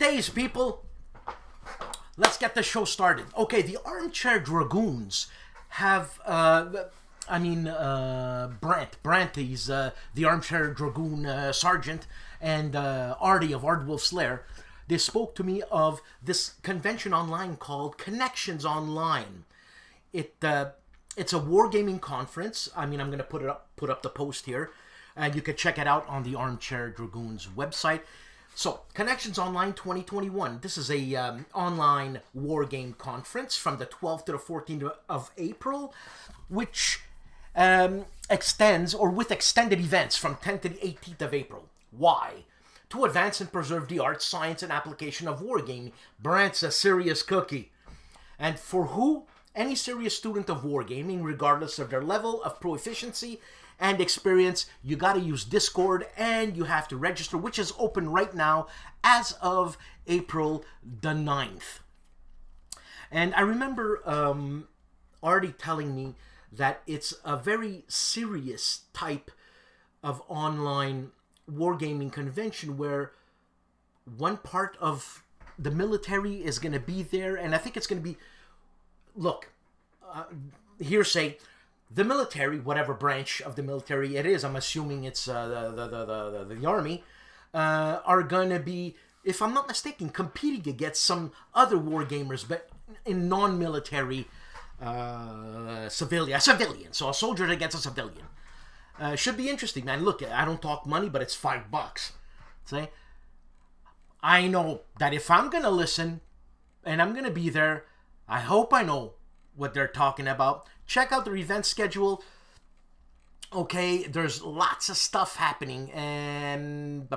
days, people. Let's get the show started. Okay, the Armchair Dragoons have, Brant, he's the Armchair Dragoon Sergeant, and Artie of ARDWULF'S Lair. They spoke to me of this convention online called Connections Online. It's a wargaming conference. I mean, I'm going to put up the post here, and you can check it out on the Armchair Dragoons website. So, Connections Online 2021. This is a online wargame conference from the 12th to the 14th of April, which extends, or with extended events from 10th to the 18th of April. Why? To advance and preserve the art, science, and application of wargaming. Brant's a serious cookie. And for who? Any serious student of wargaming, regardless of their level of proficiency and experience, you got to use Discord, and you have to register, which is open right now as of April the 9th. And I remember Artie telling me that it's a very serious type of online wargaming convention where one part of the military is going to be there, and I think it's going to be, look, hearsay, the military, whatever branch of the military it is, I'm assuming it's the army, are going to be, if I'm not mistaken, competing against some other war gamers, but in non-military civilian. So a soldier against a civilian. Should be interesting, man. Look, I don't talk money, but it's $5. See? I know that if I'm going to listen and I'm going to be there, I hope I know what they're talking about. Check out their event schedule. Okay, there's lots of stuff happening, and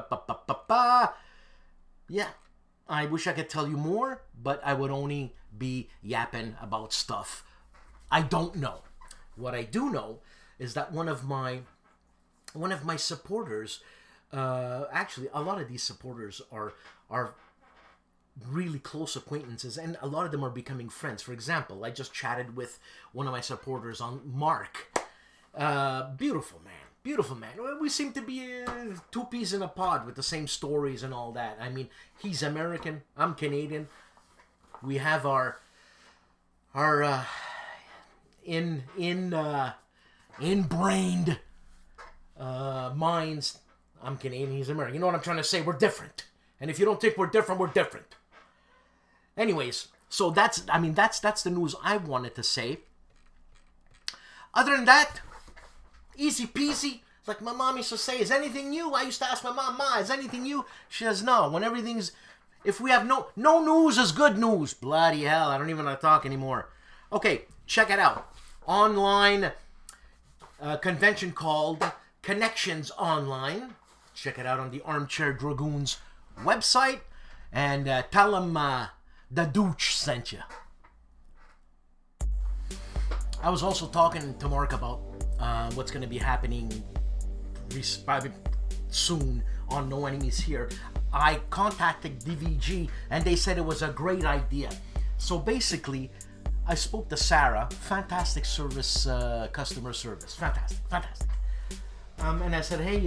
yeah, I wish I could tell you more, but I would only be yapping about stuff I don't know. What I do know is that one of my supporters, actually a lot of these supporters are really close acquaintances, and a lot of them are becoming friends. For example, I just chatted with one of my supporters on Mark. Beautiful man. We seem to be two peas in a pod with the same stories and all that. I mean, he's American, I'm Canadian. We have our inbrained minds. I'm Canadian, he's American. You know what I'm trying to say? We're different. And if you don't think we're different, we're different. Anyways, so that's the news I wanted to say. Other than that, easy peasy. Like my mom used to say, is anything new? I used to ask my mom, Ma, is anything new? She says, no. When everything's, if we have no news is good news. Bloody hell, I don't even want to talk anymore. Okay, check it out. Online convention called Connections Online. Check it out on the Armchair Dragoons website, and tell them the Dooch sent you. I was also talking to Mark about what's going to be happening soon on No Enemies Here. I contacted DVG, and they said it was a great idea. So basically, I spoke to Sarah. Fantastic service, customer service. Fantastic. And I said, hey,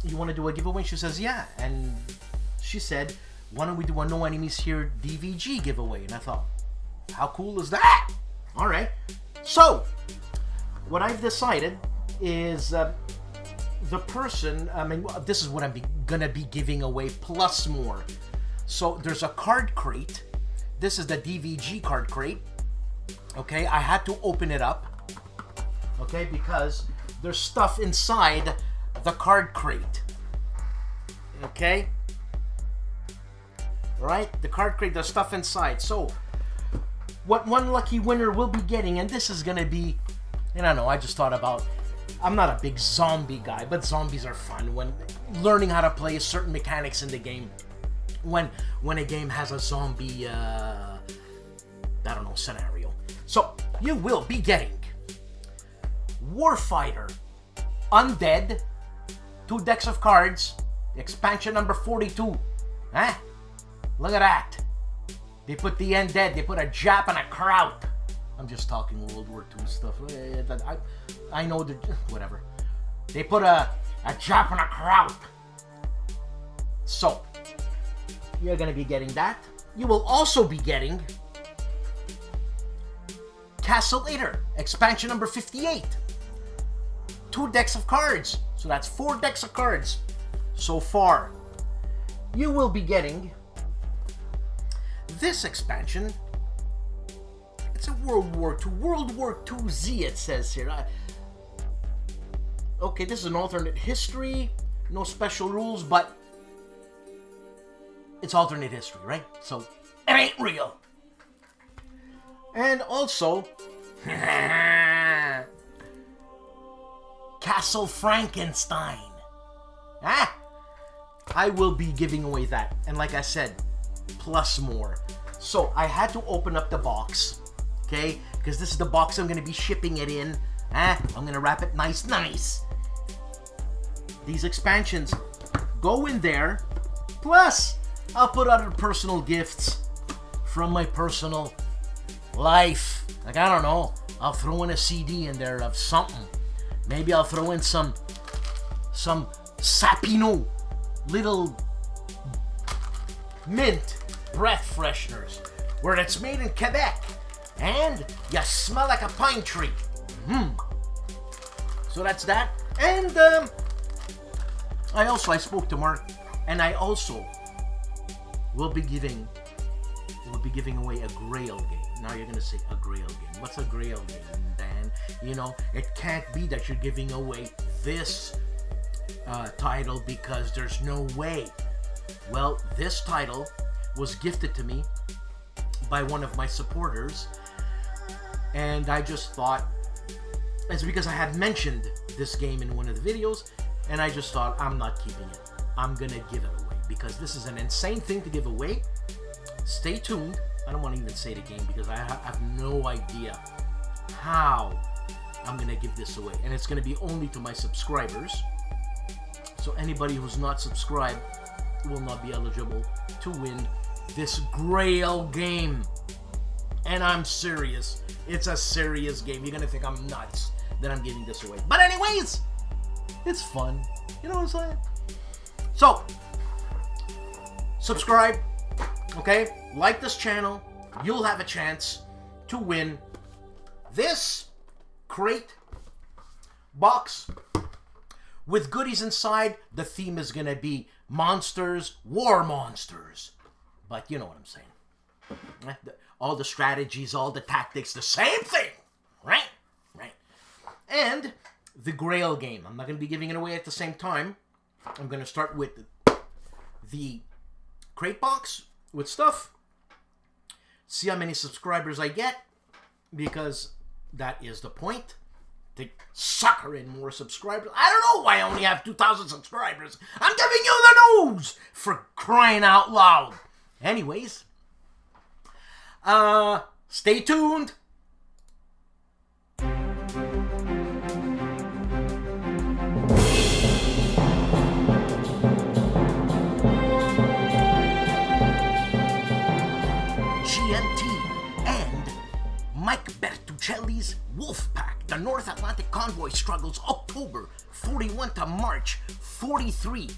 you want to do a giveaway? She says, yeah. And she said, why don't we do a No Enemies Here DVG giveaway? And I thought, how cool is that? All right. So, what I've decided is the person, this is what I'm gonna be giving away plus more. So, there's a card crate. This is the DVG card crate. Okay, I had to open it up. Okay, because there's stuff inside the card crate. Okay? Right? The card crate, there's stuff inside. So, what one lucky winner will be getting, and this is gonna be, and I know, I just thought about, I'm not a big zombie guy, but zombies are fun when learning how to play certain mechanics in the game. When a game has a zombie, scenario. So, you will be getting Warfighter, Undead, 2 decks of cards, expansion number 42. Huh? Look at that. They put the Undead, they put a Jap and a Kraut. I'm just talking World War II stuff. I know that, whatever. They put a Jap and a Kraut. So, You're gonna be getting that. You will also be getting Calandale, expansion number 58. 2 decks of cards. So that's 4 decks of cards so far. You will be getting this expansion. It's a World War II Z, it says here. Okay, this is an alternate history. No special rules, but it's alternate history, right? So it ain't real. And also, Castle Frankenstein. I will be giving away that. And like I said, plus more. So I had to open up the box, okay? Because this is the box I'm going to be shipping it in. I'm going to wrap it nice. These expansions go in there. Plus, I'll put other personal gifts from my personal life. Like, I don't know. I'll throw in a CD in there of something. Maybe I'll throw in some Sapino little mint breath fresheners where it's made in Quebec and you smell like a pine tree. So that's that. And I spoke to Mark, and I also will be giving away a Grail game. Now you're gonna say, a Grail game. What's a Grail game, Dan? You know, it can't be that you're giving away this title because there's no way. Well, this title was gifted to me by one of my supporters, and I just thought, it's because I had mentioned this game in one of the videos, and I just thought, I'm not keeping it. I'm gonna give it away because this is an insane thing to give away. Stay tuned. I don't want to even say the game because I have no idea how I'm gonna give this away, and it's gonna be only to my subscribers. So anybody who's not subscribed will not be eligible to win this Grail game. And I'm serious. It's a serious game. You're gonna think I'm nuts that I'm giving this away. But anyways, it's fun. You know what I'm saying? So, subscribe, okay? Like this channel. You'll have a chance to win this crate box with goodies inside. The theme is gonna be monsters, war monsters. But you know what I'm saying. All the strategies, all the tactics, the same thing. Right? And the Grail game. I'm not going to be giving it away at the same time. I'm going to start with the crate box with stuff. See how many subscribers I get. Because that is the point. To sucker in more subscribers. I don't know why I only have 2,000 subscribers. I'm giving you the news. For crying out loud. Anyways. Stay tuned. Mike Bertuccelli's Wolfpack, the North Atlantic Convoy Struggles, October 41 to March 43.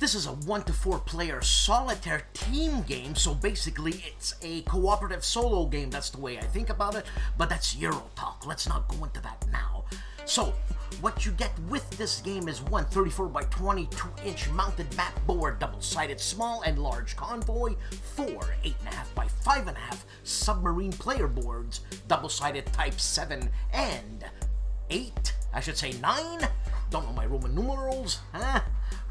This is a 1 to 4 player solitaire team game, so basically it's a cooperative solo game. That's the way I think about it, but that's Euro talk. Let's not go into that now. So, what you get with this game is one 34 by 22-inch mounted map board, double-sided small and large convoy, 4 8.5 by 5.5 submarine player boards, double-sided type 7 and 8, I should say 9, don't know my Roman numerals, huh?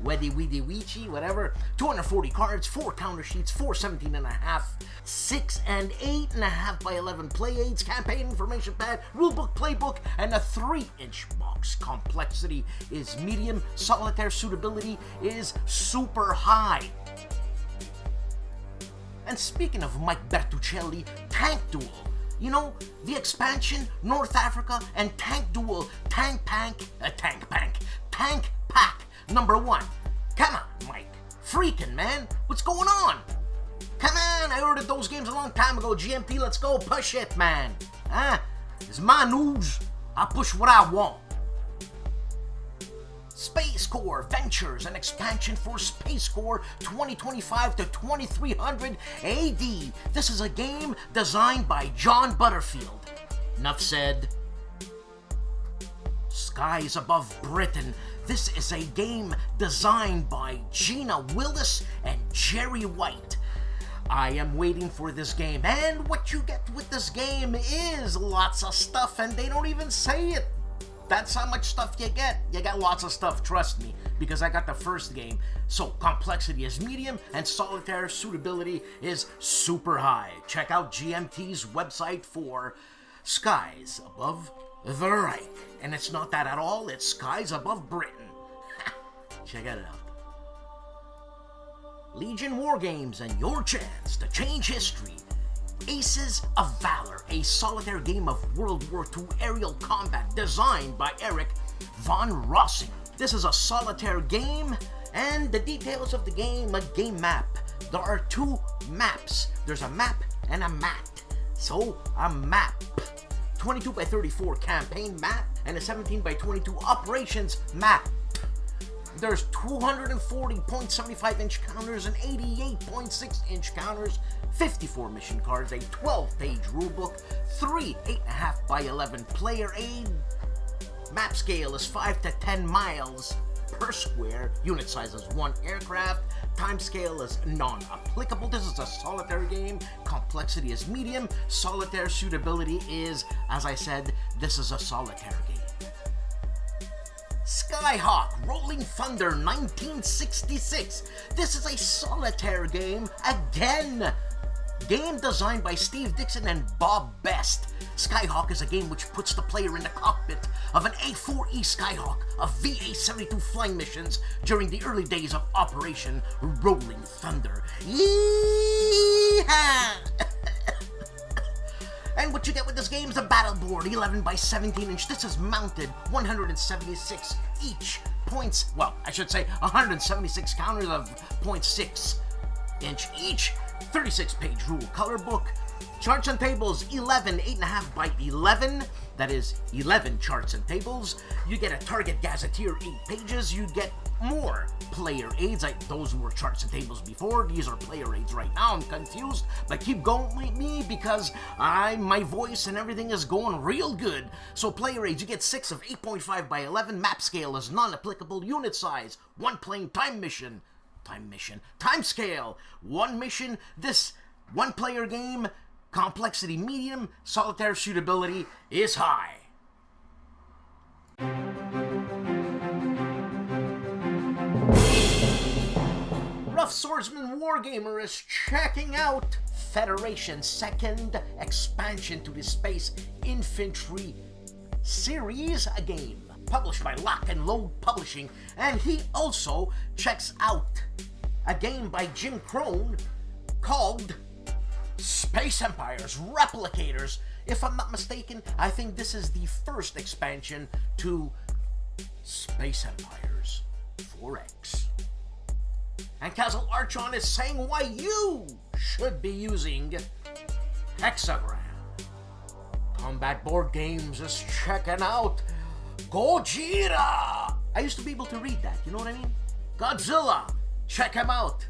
Weddy weedy weechy, whatever. 240 cards, 4 counter sheets, 4 17.5, 6 and 8.5 by 11 play aids, campaign information pad, rulebook, playbook, and a 3-inch box. Complexity is medium. Solitaire suitability is super high. And speaking of Mike Bertuccelli, Tank Duel. You know, the expansion, North Africa, and Tank Duel, Tank Pack, number 1. Come on, Mike. Freaking, man. What's going on? Come on, I ordered those games a long time ago. GMP, let's go. Push it, man. Huh? It's my news. I push what I want. Space Corps Ventures, an expansion for Space Corps 2025 to 2300 AD. This is a game designed by John Butterfield. Enough said. Skies Above Britain. This is a game designed by Gina Willis and Jerry White. I am waiting for this game, and what you get with this game is lots of stuff, and they don't even say it. That's how much stuff you get. You get lots of stuff, trust me, because I got the first game. So complexity is medium and solitaire suitability is super high. Check out GMT's website for Skies Above the Reich. And it's not that at all, it's Skies Above Britain. Check it out. Legion War Games and your chance to change history. Aces of Valor, a solitaire game of World War II aerial combat designed by Eric von Rossing. This is a solitaire game, and the details of the game, a game map. There are two maps. There's a map and a mat. So, a map. 22 by 34 campaign map and a 17 by 22 operations map. There's 240.75 inch counters and 88.6 inch counters, 54 mission cards, a 12-page rulebook, 3 8.5 by 11 player aid. Map scale is 5 to 10 miles per square. Unit size is 1 aircraft. Time scale is non-applicable. This is a solitaire game. Complexity is medium. Solitaire suitability is, as I said, this is a solitaire game. Skyhawk Rolling Thunder 1966. This is a solitaire game again. Game designed by Steve Dixon and Bob Best. Skyhawk is a game which puts the player in the cockpit of an A4E Skyhawk of VA-72 flying missions during the early days of Operation Rolling Thunder. Yeehaw! And what you get with this game is a battle board, 11 by 17 inch. This is mounted 176 each points. Well, I should say 176 counters of 0.6 inch each. 36-page rule color book. Charts and tables, 11 8.5 by 11. That is 11 charts and tables. You get a target gazetteer, 8 pages. You get more player aids. Those were charts and tables before. These are player aids right now. I'm confused, but keep going with me because my voice and everything is going real good. So player aids, you get 6 of 8.5 by 11. Map scale is non-applicable. Unit size, 1 playing time mission. Time scale, 1 mission. This 1-player game, complexity medium, solitaire suitability is high. Rough Swordsman Wargamer is checking out Federation's second expansion to the Space Infantry series, a game published by Lock and Load Publishing, and he also checks out a game by Jim Crone called Space Empires Replicators. If I'm not mistaken, I think this is the first expansion to Space Empires 4X. And Castle Archon is saying why you should be using Hexagram. Combat Board Games is checking out Gojira. I used to be able to read that, you know what I mean? Godzilla, check him out.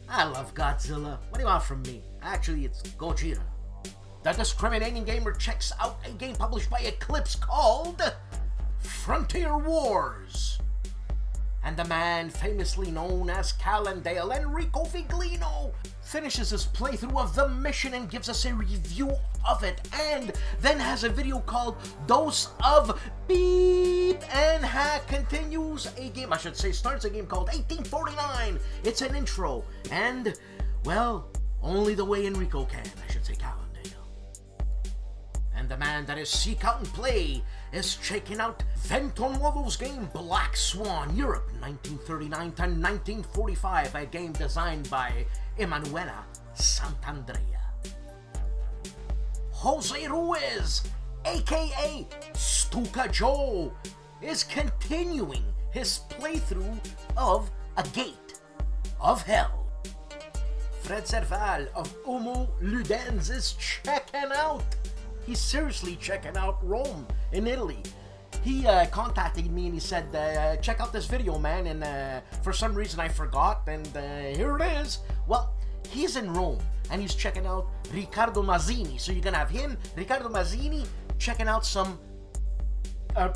I love Godzilla. What do you want from me? Actually, it's Gojira. The Discriminating Gamer checks out a game published by Eclipse called Frontier Wars. And the man famously known as Calandale, Enrico Viglino, finishes his playthrough of the mission and gives us a review of it, and then has a video called Dose of Beep, and continues a game, I should say starts a game called 1849. It's an intro, and, well, only the way Enrico can, I should say Calandale. And the man that is Seek Out and Play is checking out Ventonuovo's game Black Swan, Europe, 1939 to 1945, a game designed by Emanuela Sant'Andrea. Jose Ruiz, aka STUKAJOE, is continuing his playthrough of A Gate of Hell. Fred Serval of Homo Ludens is checking out. He's seriously checking out Rome in Italy. he contacted me and he said, check out this video, man, and for some reason I forgot, and here it is. Well, he's in Rome, and he's checking out Riccardo Mazzini, so you're gonna have him, Riccardo Mazzini, checking out some, I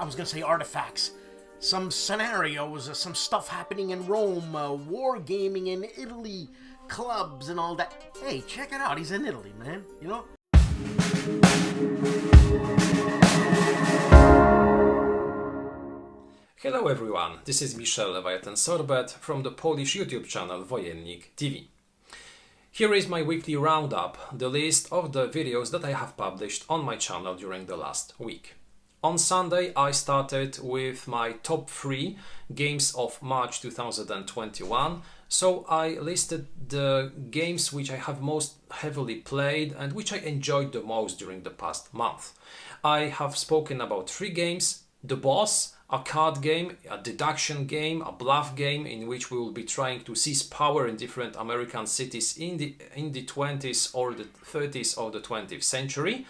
was gonna say artifacts, some scenarios, some stuff happening in Rome, war gaming in Italy, clubs and all that. Hey, check it out, he's in Italy, man, you know? Hello everyone, this is Michel Leviathan Sorbet from the Polish YouTube channel Wojennick TV. Here is my weekly roundup, the list of the videos that I have published on my channel during the last week. On Sunday I started with my top 3 games of March 2021, so I listed the games which I have most heavily played and which I enjoyed the most during the past month. I have spoken about 3 games: The Boss, a card game, a deduction game, a bluff game in which we will be trying to seize power in different American cities in the 20s or the 30s of the 20th century.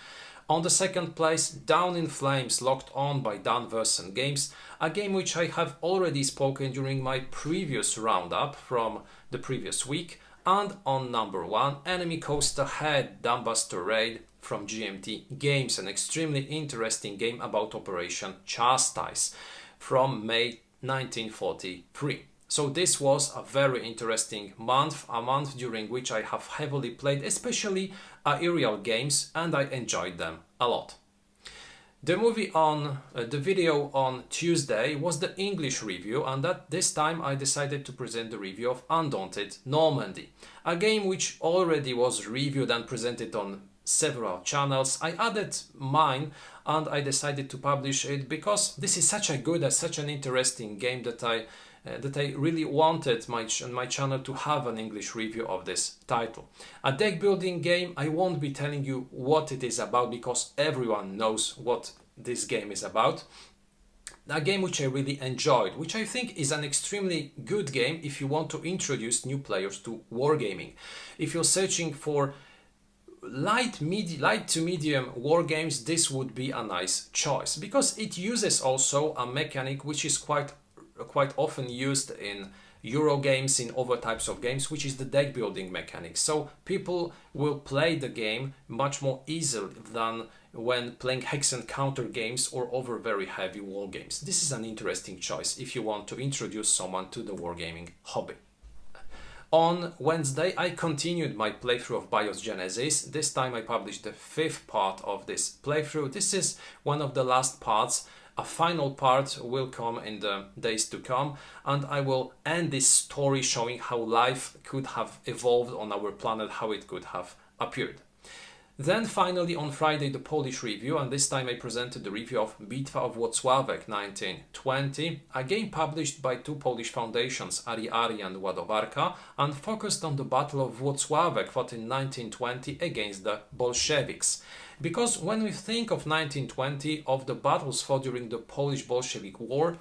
On the second place, Down in Flames, Locked On by Dan Games, a game which I have already spoken during my previous roundup from the previous week. And on number 1, Enemy Coast Ahead, Dumbbuster Raid from GMT Games, an extremely interesting game about Operation Chastise from May 1943. So this was a very interesting month, a month during which I have heavily played, especially aerial games, and I enjoyed them a lot. The video on Tuesday was the English review, and this time I decided to present the review of Undaunted Normandy, a game which already was reviewed and presented on several channels. I added mine and I decided to publish it because this is such a good and such an interesting game that I really wanted my channel to have an English review of this title. A deck building game. I won't be telling you what it is about because everyone knows what this game is about. A game which I really enjoyed, which I think is an extremely good game if you want to introduce new players to wargaming. If you're searching for light to medium war games, this would be a nice choice because it uses also a mechanic which is quite often used in Euro games, in other types of games, which is the deck building mechanic. So people will play the game much more easily than when playing hex and counter games or other very heavy war games. This is an interesting choice if you want to introduce someone to the wargaming hobby. On Wednesday, I continued my playthrough of BIOS Genesis. This time I published the 5th part of this playthrough. This is one of the last parts. A final part will come in the days to come, and I will end this story showing how life could have evolved on our planet, how it could have appeared. Then finally on Friday the Polish review, and this time I presented the review of Bitwa of Włocławek 1920, a game published by 2 Polish foundations, Ari and Ładowarka, and focused on the Battle of Włocławek fought in 1920 against the Bolsheviks. Because when we think of 1920, of the battles fought during the Polish-Bolshevik War,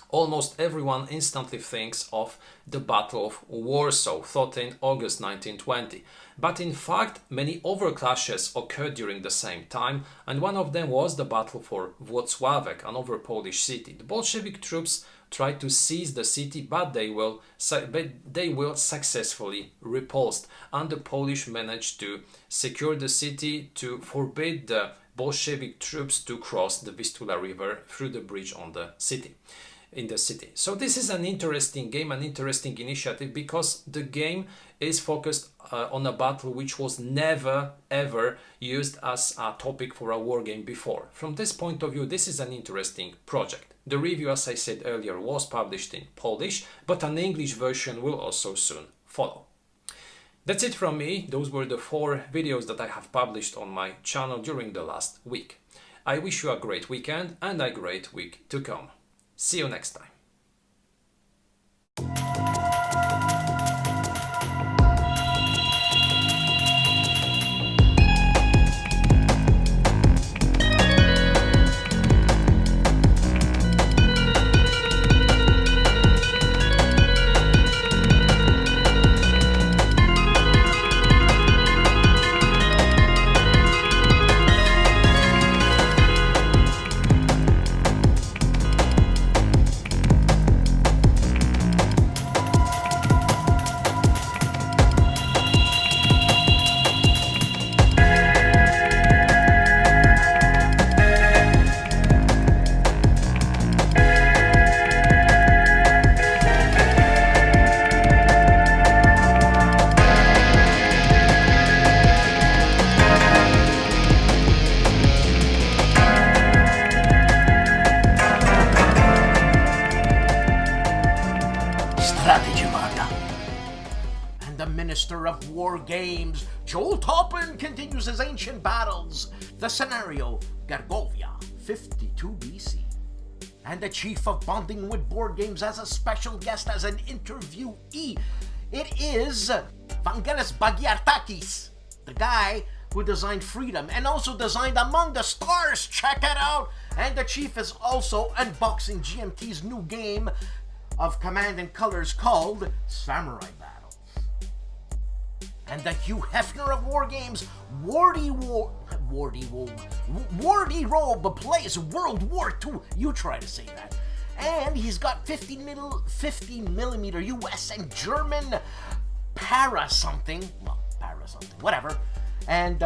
almost everyone instantly thinks of the Battle of Warsaw, fought in August 1920. But in fact, many other clashes occurred during the same time, and one of them was the battle for Włocławek, another Polish city. The Bolshevik troops tried to seize the city, but they were successfully repulsed, and the Polish managed to secure the city to forbid the Bolshevik troops to cross the Vistula River through the bridge on the city. So this is an interesting game, an interesting initiative, because the game is focused on a battle which was never ever used as a topic for a war game before. From this point of view, this is an interesting project. The review, as I said earlier, was published in Polish, but an English version will also soon follow. That's it from me. Those were the 4 videos that I have published on my channel during the last week. I wish you a great weekend and a great week to come. See you next time. master of war games, Joel Toppin continues his ancient battles. The scenario, Gargovia, 52 BC. And the chief of bonding with board games as a special guest as an interviewee. It is Vangelis Bagiartakis, the guy who designed Freedom and also designed Among the Stars. Check it out! And the chief is also unboxing GMT's new game of Command and Colors called Samurai Battles. And the Hugh Hefner of war games, Wardy Robe plays World War II. You try to say that. And he's got 50 millimeter US and German para something, whatever. And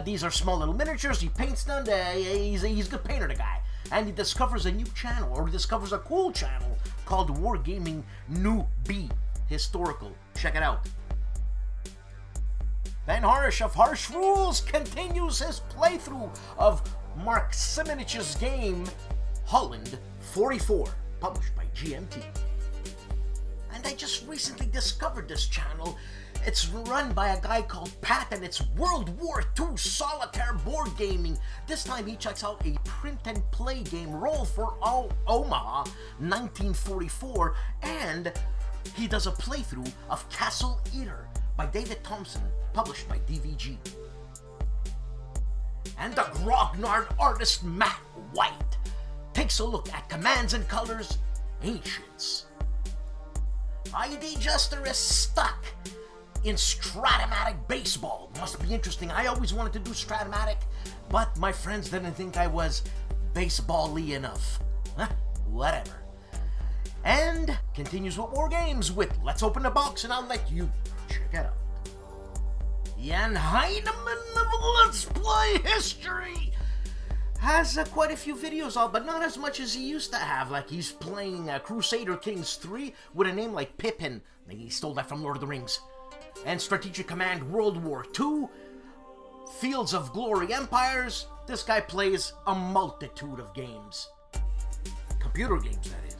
these are small little miniatures. He paints them. He's a good painter, the guy. And he discovers a new channel, or he discovers a cool channel called Wargaming Newbie Historical. Check it out. Then Harsh of Harsh Rules continues his playthrough of Mark Simonich's game Holland 44, published by GMT. And I just recently discovered this channel. It's run by a guy called Pat, and it's World War II solitaire board gaming. This time he checks out a print and play game, Roll for Omaha 1944, and he does a playthrough of Castle Eater by David Thompson, published by DVG. And the Grognard artist Matt White takes a look at Commands and Colors Ancients. ID Jester is stuck in Stratomatic baseball. Must be interesting. I always wanted to do Stratomatic, but my friends didn't think I was baseball-y enough. Whatever. And continues with War Games with Let's Open the Box and I'll let you check it out. Jan Heinemann of Let's Play History has quite a few videos out, but not as much as he used to have. Like he's playing Crusader Kings 3 with a name like Pippin. Maybe he stole that from Lord of the Rings. And Strategic Command World War II, Fields of Glory Empires. This guy plays a multitude of games. Computer games, that is.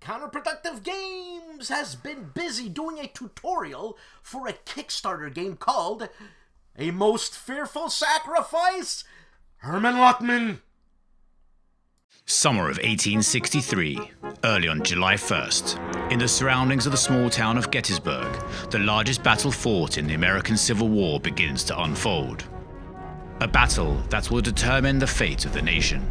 Counterproductive Games has been busy doing a tutorial for a Kickstarter game called A Most Fearful Sacrifice, Herman Lotman. Summer of 1863, early on July 1st, in the surroundings of the small town of Gettysburg, the largest battle fought in the American Civil War begins to unfold. A battle that will determine the fate of the nation.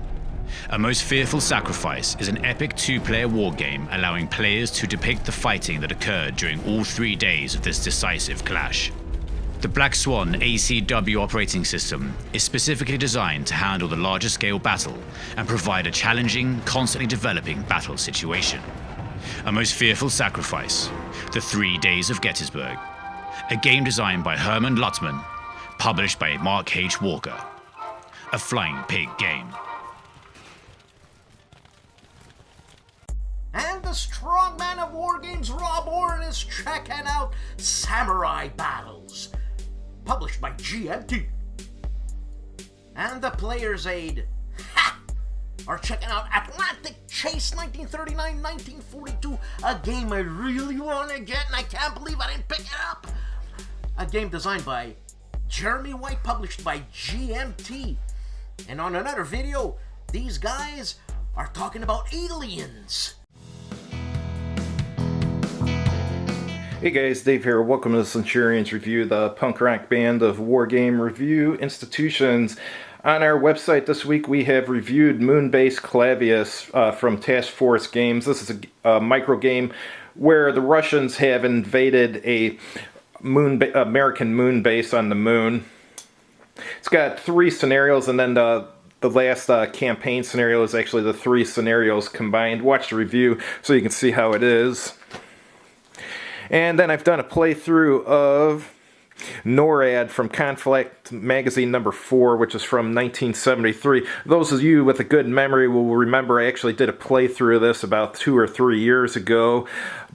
A Most Fearful Sacrifice is an epic two-player war game allowing players to depict the fighting that occurred during all 3 days of this decisive clash. The Black Swan ACW operating system is specifically designed to handle the larger scale battle and provide a challenging, constantly developing battle situation. A Most Fearful Sacrifice, The 3 Days of Gettysburg, a game designed by Herman Lutman, published by Mark H. Walker. A Flying Pig game. And the strongman of war games, Rob Orrin, is checking out Samurai Battles, published by GMT. And the Player's Aid are checking out Atlantic Chase 1939-1942, a game I really want to get and I can't believe I didn't pick it up. A game designed by Jeremy White, published by GMT. And on another video, these guys are talking about aliens. Hey guys, Dave here. Welcome to the Centurions Review, the punk rock band of wargame review institutions. On our website this week, we have reviewed Moonbase Clavius from Task Force Games. This is a micro game where the Russians have invaded a American moon base on the moon. It's got 3 scenarios, and then the last campaign scenario is actually the 3 scenarios combined. Watch the review so you can see how it is. And then I've done a playthrough of NORAD from Conflict Magazine number 4, which is from 1973. Those of you with a good memory will remember I actually did a playthrough of this about 2 or 3 years ago,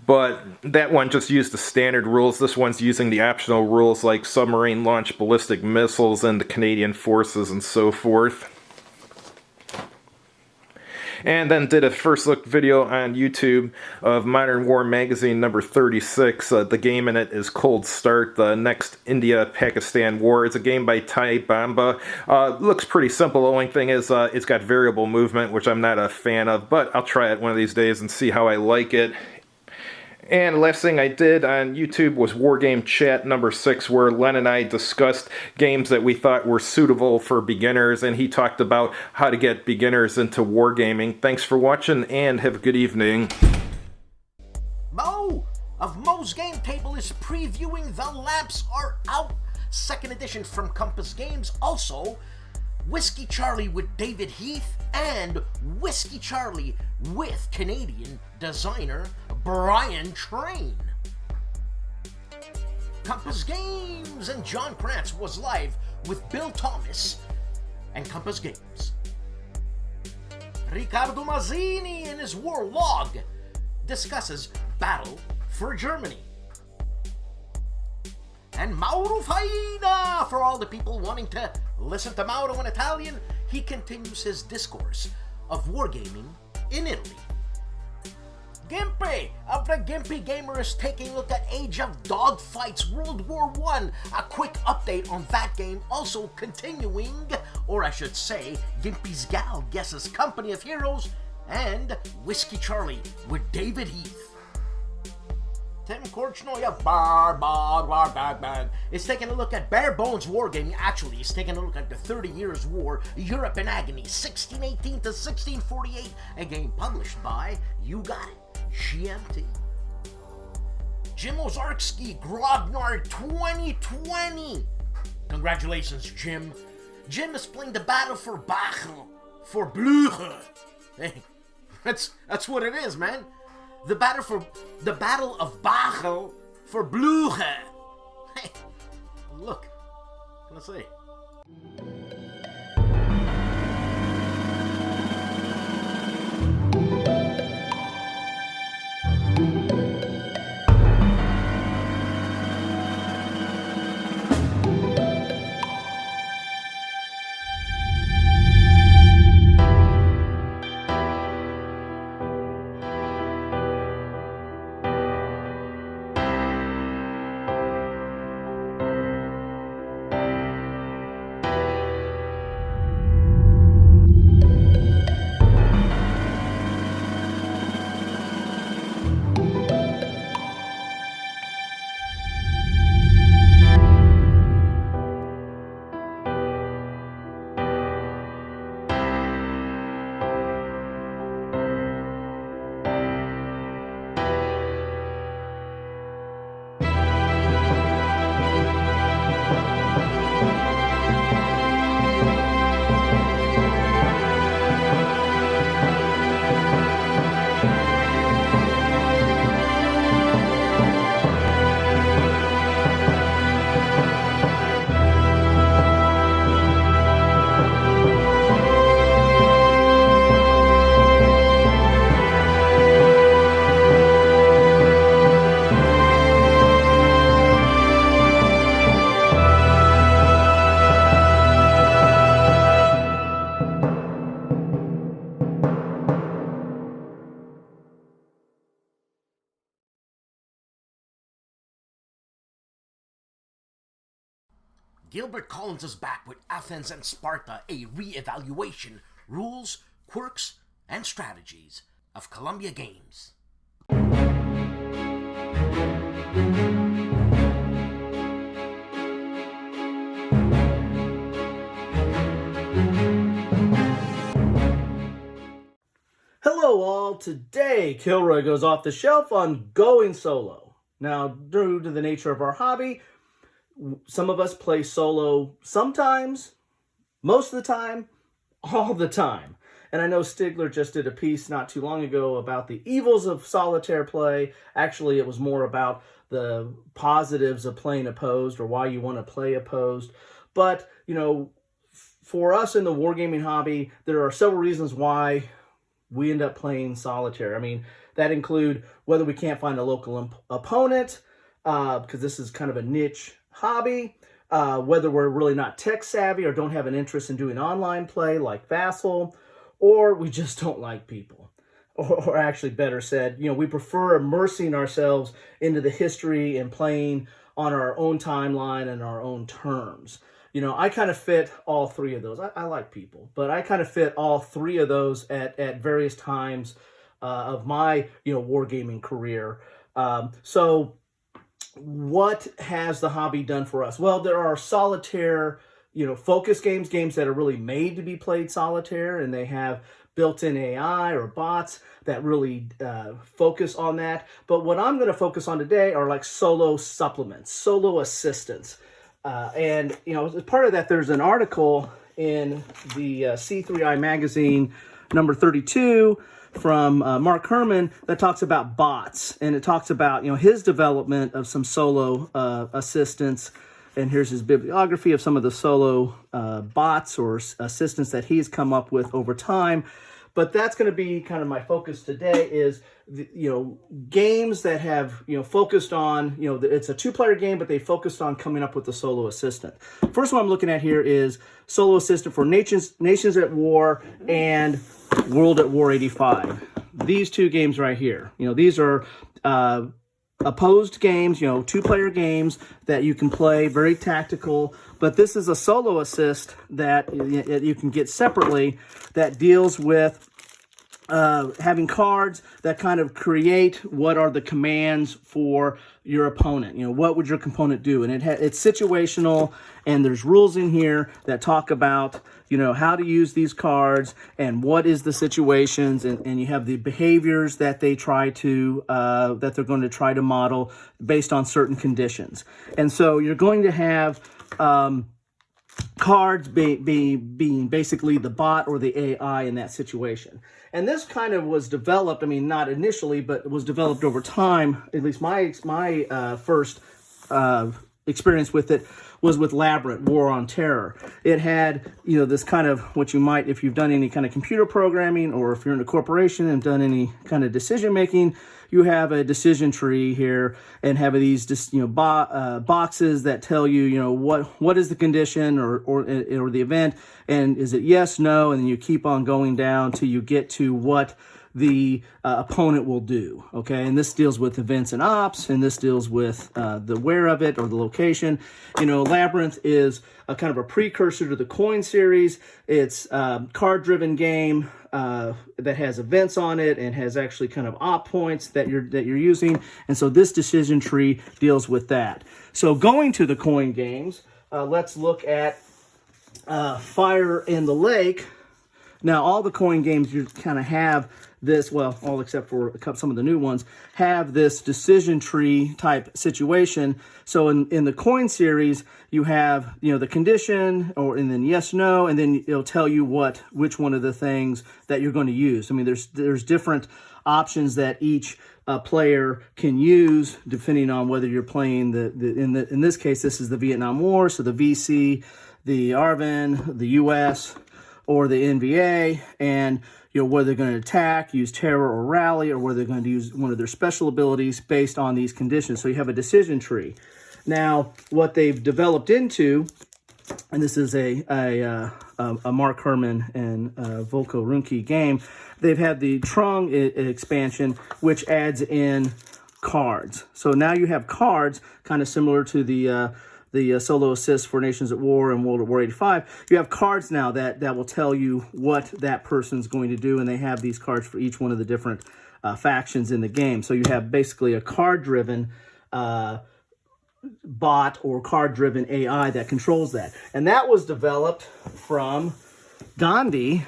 but that one just used the standard rules. This one's using the optional rules like submarine launch ballistic missiles and the Canadian forces and so forth. And then did a first look video on YouTube of Modern War Magazine number 36. The game in it is Cold Start, the next India-Pakistan war. It's a game by Tai Bamba. Looks pretty simple. The only thing is it's got variable movement, which I'm not a fan of, but I'll try it one of these days and see how I like it. And the last thing I did on YouTube was Wargame Chat number 6, where Len and I discussed games that we thought were suitable for beginners, and he talked about how to get beginners into wargaming. Thanks for watching, and have a good evening. Mo of Mo's Game Table is previewing The Lamps Are Out, 2nd edition from Compass Games. Also, Whiskey Charlie with David Heath, and Whiskey Charlie with Canadian designer Brian Train. Compass Games and John Krantz was live with Bill Thomas and Compass Games. Riccardo Mazzini in his war log discusses Battle for Germany. And Mauro Faina, for all the people wanting to listen to Mauro in Italian, he continues his discourse of wargaming in Italy. GIMPY of the GIMPY Gamer is taking a look at Age of Dogfights World War I. A quick update on that game, also continuing, or I should say, GIMPY's gal guesses Company of Heroes, and Whiskey Charlie with David Heath. Tim Korchnoy is taking a look at Bare Bones Wargaming. Actually, he's taking a look at the 30 Years' War, Europe in Agony, 1618 to 1648, a game published by, you got it, GMT. Jim Ozarski, Grognard 2020. Congratulations, Jim. Jim is playing the battle for Bachel, for Blücher. Hey, that's what it is, man. The battle of Bachel for Blücher. Hey, look, what can I say? Gilbert Collins is back with Athens and Sparta, a re-evaluation, rules, quirks, and strategies of Columbia Games. Hello all, today Kilroy goes off the shelf on going solo. Now, due to the nature of our hobby, some of us play solo sometimes, most of the time, all the time. And I know Stigler just did a piece not too long ago about the evils of solitaire play. Actually, it was more about the positives of playing opposed or why you want to play opposed. But, you know, for us in the wargaming hobby, there are several reasons why we end up playing solitaire. I mean, that include whether we can't find a local opponent, because this is kind of a niche hobby, whether we're really not tech savvy or don't have an interest in doing online play like Vassal, or we just don't like people. Or actually better said, you know, we prefer immersing ourselves into the history and playing on our own timeline and our own terms. You know, I kind of fit all three of those. I like people, but I kind of fit all three of those at various times of my, you know, wargaming career. So what has the hobby done for us? Well, there are solitaire, you know, focus games that are really made to be played solitaire, and they have built-in AI or bots that really focus on that. But what I'm going to focus on today are like solo supplements, solo assistants. And, you know, as part of that, there's an article in the C3I magazine, number 32, from Mark Herman that talks about bots. And it talks about, you know, his development of some solo assistants. And here's his bibliography of some of the solo bots or assistants that he's come up with over time. But that's going to be kind of my focus today is, you know, games that have, you know, focused on, you know, it's a two-player game, but they focused on coming up with a solo assistant. First one I'm looking at here is Solo Assistant for Nations at War and World at War 85. These two games right here. You know, these are opposed games, you know, two-player games that you can play, very tactical. But this is a solo assist that you can get separately that deals with having cards that kind of create what are the commands for your opponent. You know, what would your component do? And it's situational, and there's rules in here that talk about, you know, how to use these cards and what is the situations, and you have the behaviors that they try to, that they're going to try to model based on certain conditions. And so you're going to have cards being basically the bot or the AI in that situation. And this kind of was developed, I mean, not initially, but it was developed over time. At least my first experience with it was with Labyrinth, War on Terror. It had, you know, this kind of what you might, if you've done any kind of computer programming or if you're in a corporation and done any kind of decision making, you have a decision tree here and have these, you know, boxes that tell you, you know, what is the condition or the event, and is it yes, no, and then you keep on going down till you get to what the opponent will do. Okay, and this deals with events and ops, and this deals with the where of it or the location. You know, Labyrinth is a kind of a precursor to the Coin series. It's a card-driven game that has events on it and has actually kind of op points that you're using, and so this decision tree deals with that. So going to the Coin games, let's look at Fire in the Lake. Now, all the Coin games you kind of have this, well, all except for some of the new ones, have this decision tree type situation. So in the Coin series, you have, you know, the condition, and then yes, no, and then it'll tell you which one of the things that you're going to use. I mean, there's different options that each player can use depending on whether you're playing in this case, this is the Vietnam War, so the VC, the ARVN, the US, or the NVA, and you know, whether they're going to attack, use terror or rally, or whether they're going to use one of their special abilities based on these conditions. So you have a decision tree. Now, what they've developed into, and this is a Mark Herman and Volko Runke game, they've had the Trung expansion, which adds in cards. So now you have cards kind of similar to the the solo assist for Nations at War and World at War 85, you have cards now that will tell you what that person's going to do, and they have these cards for each one of the different factions in the game. So you have basically a card-driven bot or card-driven AI that controls that. And that was developed from Gandhi.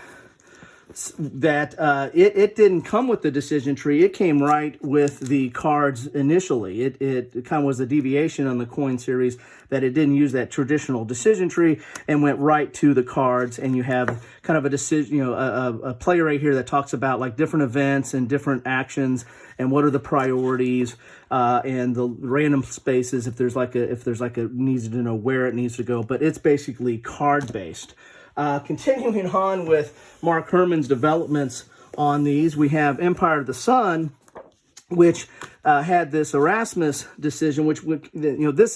That it didn't come with the decision tree. It came right with the cards initially. It kind of was a deviation on the coin series that it didn't use that traditional decision tree and went right to the cards. And you have kind of a decision, you know, a player right here that talks about like different events and different actions and what are the priorities and the random spaces if there's like a needs to know where it needs to go. But it's basically card based. Continuing on with Mark Herman's developments on these, we have Empire of the Sun, which had this Erasmus decision, which you know this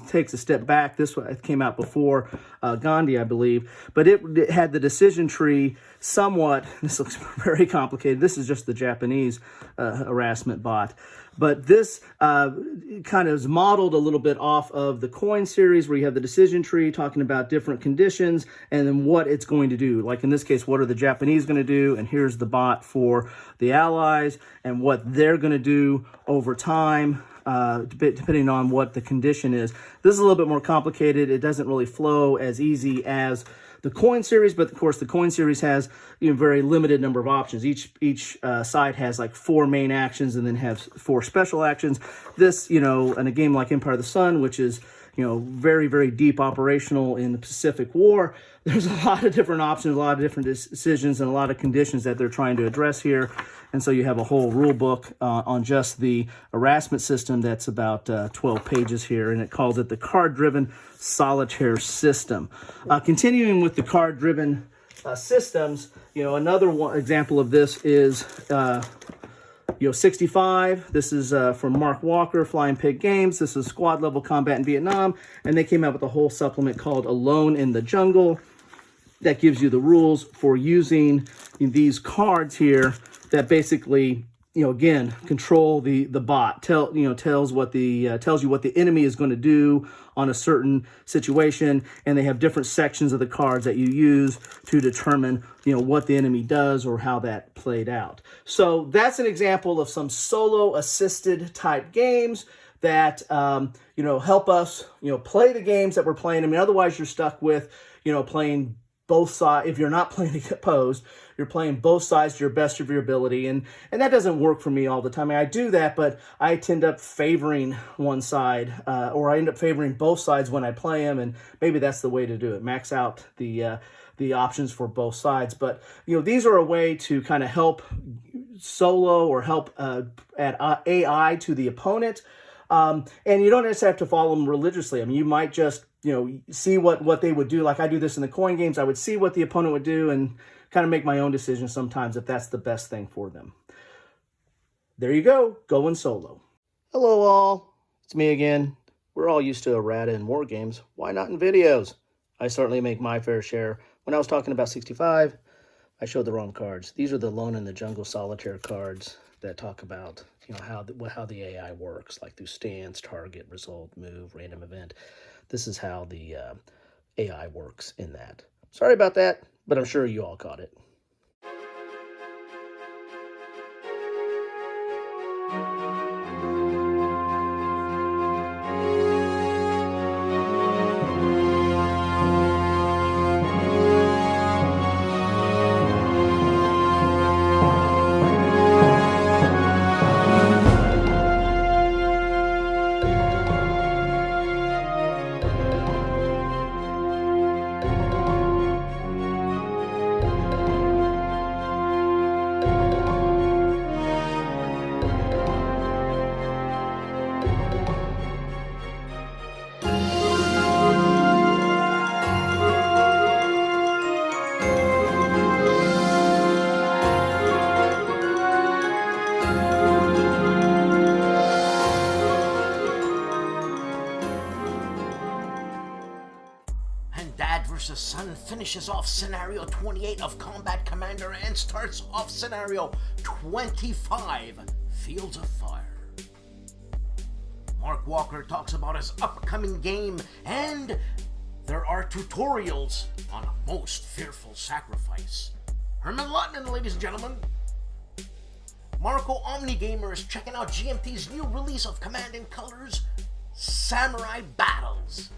takes a step back. This came out before Gandhi, I believe, but it had the decision tree somewhat. This looks very complicated. This is just the Japanese harassment bot. But this kind of is modeled a little bit off of the coin series where you have the decision tree talking about different conditions and then what it's going to do. Like in this case, what are the Japanese going to do? And here's the bot for the Allies and what they're going to do over time, depending on what the condition is. This is a little bit more complicated. It doesn't really flow as easy as the coin series, but of course the coin series has very limited number of options. Each side has like 4 main actions and then has 4 special actions. This, in a game like Empire of the Sun, which is very, very deep operational in the Pacific War, there's a lot of different options, a lot of different decisions, and a lot of conditions that they're trying to address here. And so you have a whole rule book on just the harassment system that's about 12 pages here, and it calls it the card-driven solitaire system. Continuing with the card-driven systems, another example of this is 65. This is from Mark Walker, Flying Pig Games. This is squad level combat in Vietnam, and they came out with a whole supplement called Alone in the Jungle that gives you the rules for using these cards here that basically, again, control the bot. Tells you what the enemy is going to do on a certain situation, and they have different sections of the cards that you use to determine, what the enemy does or how that played out. So that's an example of some solo assisted type games that, help us, play the games that we're playing. I mean, otherwise you're stuck with, playing both sides. If you're not playing opposed, you're playing both sides to your best of your ability, and that doesn't work for me all the time. I mean, I do that, but I tend up favoring one side, or I end up favoring both sides when I play them, and maybe that's the way to do it. Max out the options for both sides. But these are a way to kind of help solo or help add AI to the opponent, and you don't necessarily have to follow them religiously. I mean, you might just see what they would do. Like I do this in the coin games. I would see what the opponent would do and kind of make my own decisions sometimes if that's the best thing for them. There you go, going solo. Hello all, it's me again. We're all used to errata in war games. Why not in videos? I certainly make my fair share. When I was talking about 65, I showed the wrong cards. These are the Alone in the Jungle solitaire cards that talk about how the AI works, like through stance, target, result, move, random event. This is how the AI works in that. Sorry about that, but I'm sure you all caught it. versus Sun finishes off scenario 28 of Combat Commander and starts off scenario 25, Fields of Fire. Mark Walker talks about his upcoming game, and there are tutorials on a most fearful sacrifice. Herman Lutman, ladies and gentlemen. Marco Omnigamer is checking out GMT's new release of Command & Colors, Samurai Battles.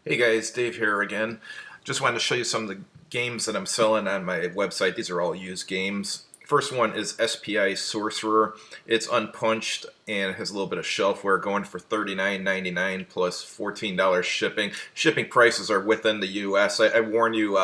Hey guys, Dave here again. Just wanted to show you some of the games that I'm selling on my website. These are all used games. First one is SPI Sorcerer. It's unpunched and has a little bit of shelfware, going for $39.99 plus $14 shipping. Shipping prices are within the US. I warn you,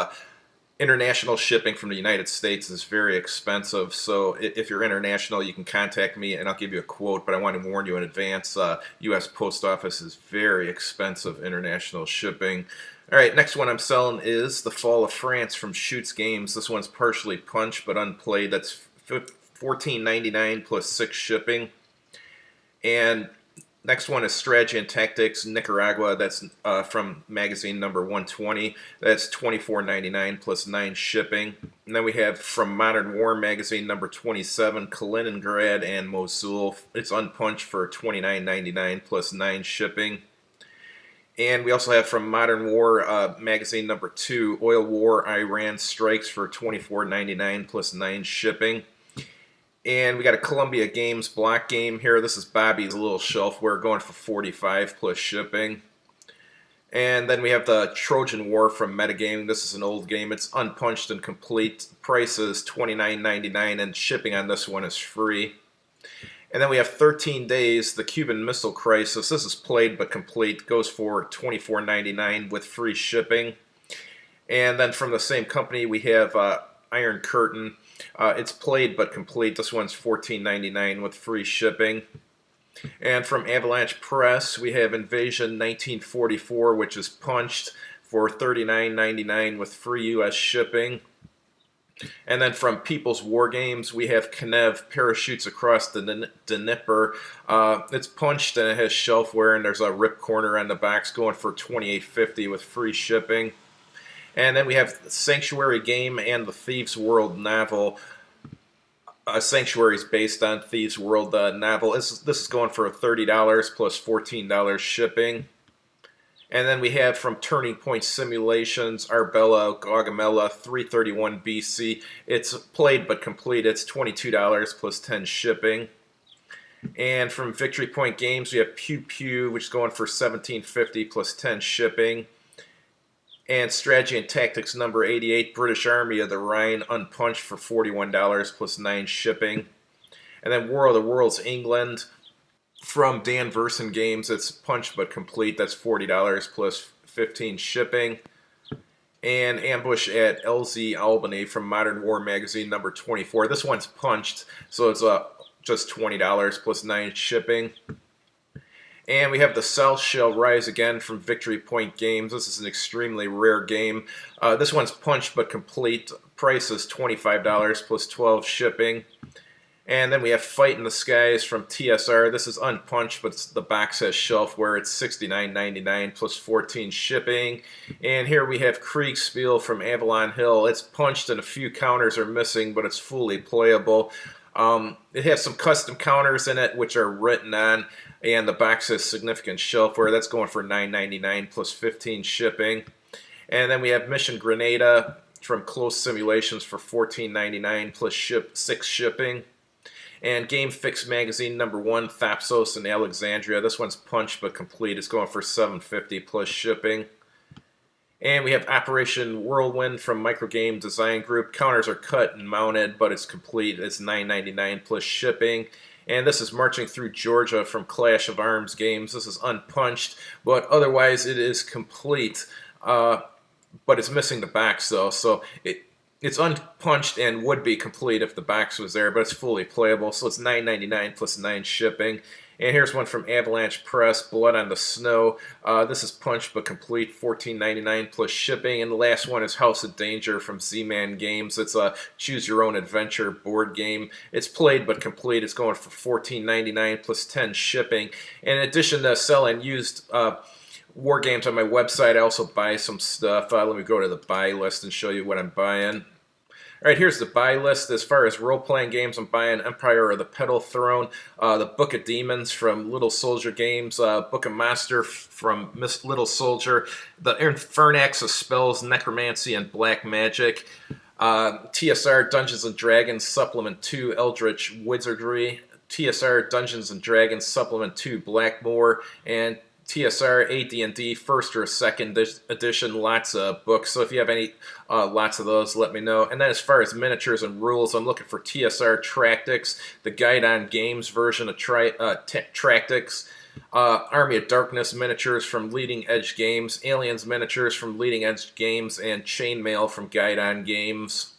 international shipping from the United States is very expensive, so if you're international, you can contact me and I'll give you a quote, but I want to warn you in advance, U.S. Post Office is very expensive international shipping. Alright, next one I'm selling is The Fall of France from Shoots Games. This one's partially punched but unplayed. That's $14.99 plus 6 shipping. And next one is Strategy and Tactics Nicaragua. That's from magazine number 120. That's $24.99 plus 9 shipping. And then we have from Modern War magazine number 27, Kaliningrad and Mosul. It's unpunched for $29.99 plus 9 shipping. And we also have from Modern War magazine number 2, Oil War Iran Strikes for $24.99 plus 9 shipping. And we got a Columbia Games block game here. This is Bobby's Little Shelfware, going for $45 plus shipping. And then we have the Trojan War from Metagaming. This is an old game. It's unpunched and complete. Price is $29.99 and shipping on this one is free. And then we have 13 Days, the Cuban Missile Crisis. This is played but complete. Goes for $24.99 with free shipping. And then from the same company we have Iron Curtain. It's played but complete. This one's $14.99 with free shipping. And from Avalanche Press, we have Invasion 1944, which is punched for $39.99 with free U.S. shipping. And then from People's War Games, we have Kiev Parachutes Across the Dnieper. It's punched and it has shelfware, and there's a rip corner on the box, going for $28.50 with free shipping. And then we have Sanctuary Game and the Thieves World novel. Sanctuary is based on Thieves World novel. This is going for $30 plus $14 shipping. And then we have from Turning Point Simulations, Arbella Gaugamela 331 BC. It's played but complete. It's $22 plus 10 shipping. And from Victory Point Games, we have Pew Pew, which is going for $17.50 plus 10 shipping. And Strategy and Tactics number 88, British Army of the Rhine, unpunched for $41 plus 9 shipping. And then War of the Worlds England from Dan Verson Games. It's punched but complete. That's $40 plus 15 shipping. And Ambush at LZ Albany from Modern War magazine number 24. This one's punched, so it's just $20 plus 9 shipping. And we have the South Shall Rise Again from Victory Point Games. This is an extremely rare game. This one's punched but complete. Price is $25 plus 12 shipping. And then we have Fight in the Skies from TSR. This is unpunched, but the box has shelfware. It's $69.99 plus 14 shipping. And here we have Kriegspiel from Avalon Hill. It's punched and a few counters are missing, but it's fully playable. It has some custom counters in it, which are written on, and the box has significant shelfware. That's going for $9.99 plus 15 shipping. And then we have Mission Grenada from Close Simulations for $14.99 plus 6 shipping. And Game Fix Magazine #1, Thapsos and Alexandria. This one's punched but complete. It's going for $7.50 plus shipping. And we have Operation Whirlwind from Microgame Design Group. Counters are cut and mounted, but it's complete. It's $9.99 plus shipping. And this is Marching Through Georgia from Clash of Arms Games. This is unpunched, but otherwise it is complete. But it's missing the box though, so it's unpunched and would be complete if the box was there, but it's fully playable, so it's $9.99 plus 9 shipping. And here's one from Avalanche Press, Blood on the Snow. This is punched but complete, $14.99 plus shipping. And the last one is House of Danger from Z-Man Games. It's a choose-your-own-adventure board game. It's played but complete. It's going for $14.99 plus 10 shipping. In addition to selling used war games on my website, I also buy some stuff. Let me go to the buy list and show you what I'm buying. Alright, here's the buy list. As far as role-playing games, I'm buying Empire of the Petal Throne, the Book of Demons from Little Soldier Games, Book of Master from Miss Little Soldier, the Infernax of Spells, Necromancy, and Black Magic, TSR Dungeons & Dragons Supplement 2, Eldritch Wizardry, TSR Dungeons & Dragons Supplement 2, Blackmoor, and TSR AD&D first or second edition, lots of books. So if you have any lots of those, let me know. And then as far as miniatures and rules, I'm looking for TSR Tractics, the Guide on Games version of Tractics, Army of Darkness miniatures from Leading Edge Games, Aliens miniatures from Leading Edge Games, and Chainmail from Guide on Games.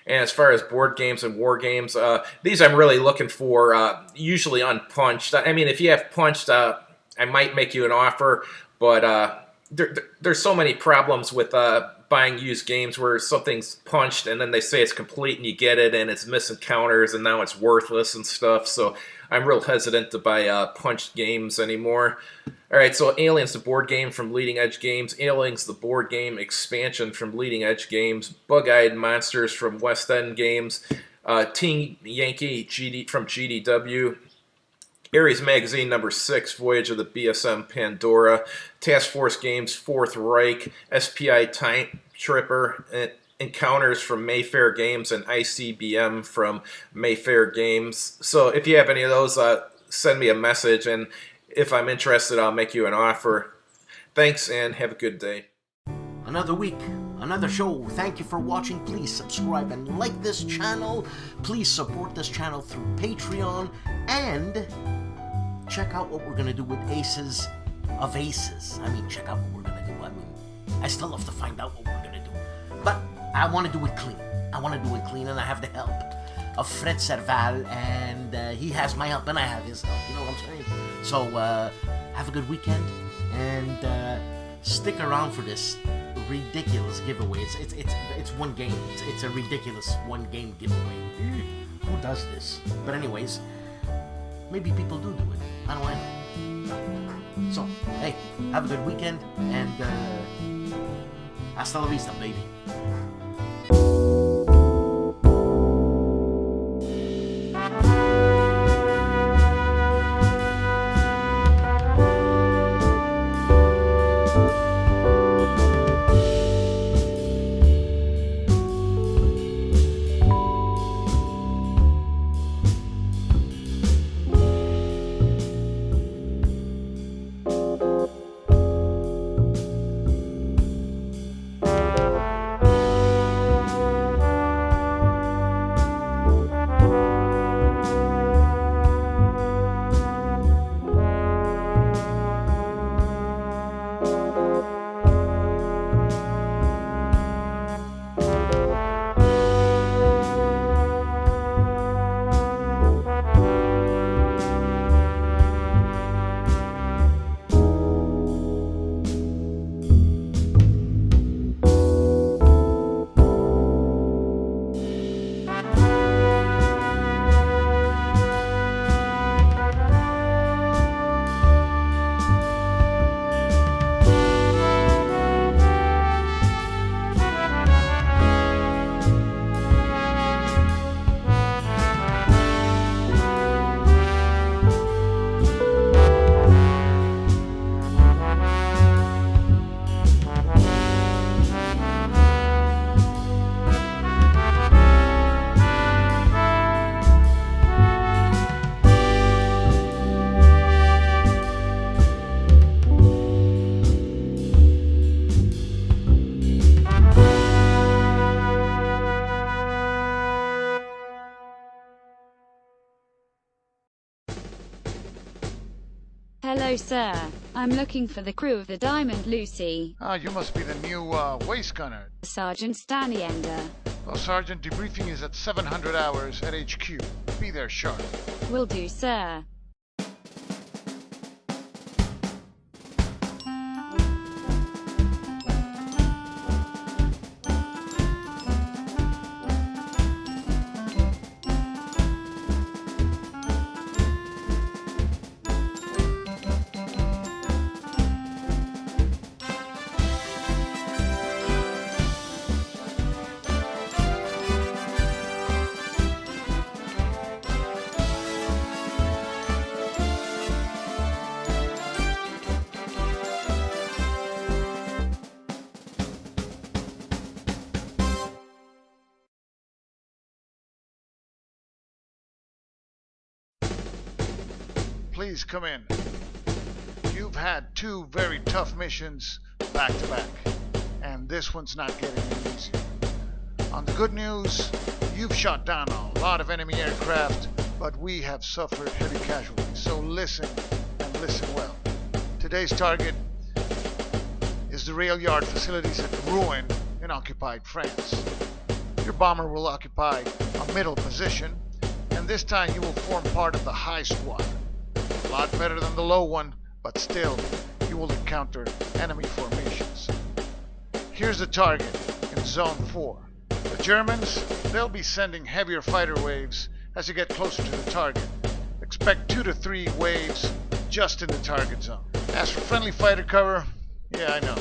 And as far as board games and war games, these I'm really looking for, usually unpunched. I mean, if you have punched, I might make you an offer, but there's so many problems with buying used games where something's punched and then they say it's complete and you get it and it's missing counters and now it's worthless and stuff. So I'm real hesitant to buy punched games anymore. Alright, so Aliens, the board game from Leading Edge Games, Aliens, the board game expansion from Leading Edge Games, Bug-Eyed Monsters from West End Games, Teen Yankee from GDW, Ares Magazine #6, Voyage of the BSM Pandora, Task Force Games, Fourth Reich, SPI Time Tripper, Encounters from Mayfair Games, and ICBM from Mayfair Games. So if you have any of those, send me a message, and if I'm interested, I'll make you an offer. Thanks, and have a good day. Another week, another show. Thank you for watching. Please subscribe and like this channel. Please support this channel through Patreon, and check out what we're gonna do with Aces of Aces. I mean, check out what we're gonna do. I mean, I still have to find out what we're gonna do, but I want to do it clean. I want to do it clean, and I have the help of Fred Serval, and he has my help, and I have his help. You know what I'm saying? So have a good weekend, and stick around for this ridiculous giveaway. It's one game. It's a ridiculous one game giveaway. Who does this? But anyways, maybe people do it. How do I know? So hey, have a good weekend, and hasta la vista, baby. Hello, sir. I'm looking for the crew of the Diamond Lucy. Ah, you must be the new waist gunner. Sergeant Staniender. Well, Sergeant, debriefing is at 700 hours at HQ. Be there sharp. Will do, sir. Please come in. You've had 2 very tough missions back to back, and this one's not getting any easier. On the good news, you've shot down a lot of enemy aircraft, but we have suffered heavy casualties, so listen, and listen well. Today's target is the rail yard facilities at Rouen in occupied France. Your bomber will occupy a middle position, and this time you will form part of the high squad. A lot better than the low one, but still, you will encounter enemy formations. Here's the target in Zone 4. The Germans, they'll be sending heavier fighter waves as you get closer to the target. Expect 2 to 3 waves just in the target zone. As for friendly fighter cover, yeah, I know.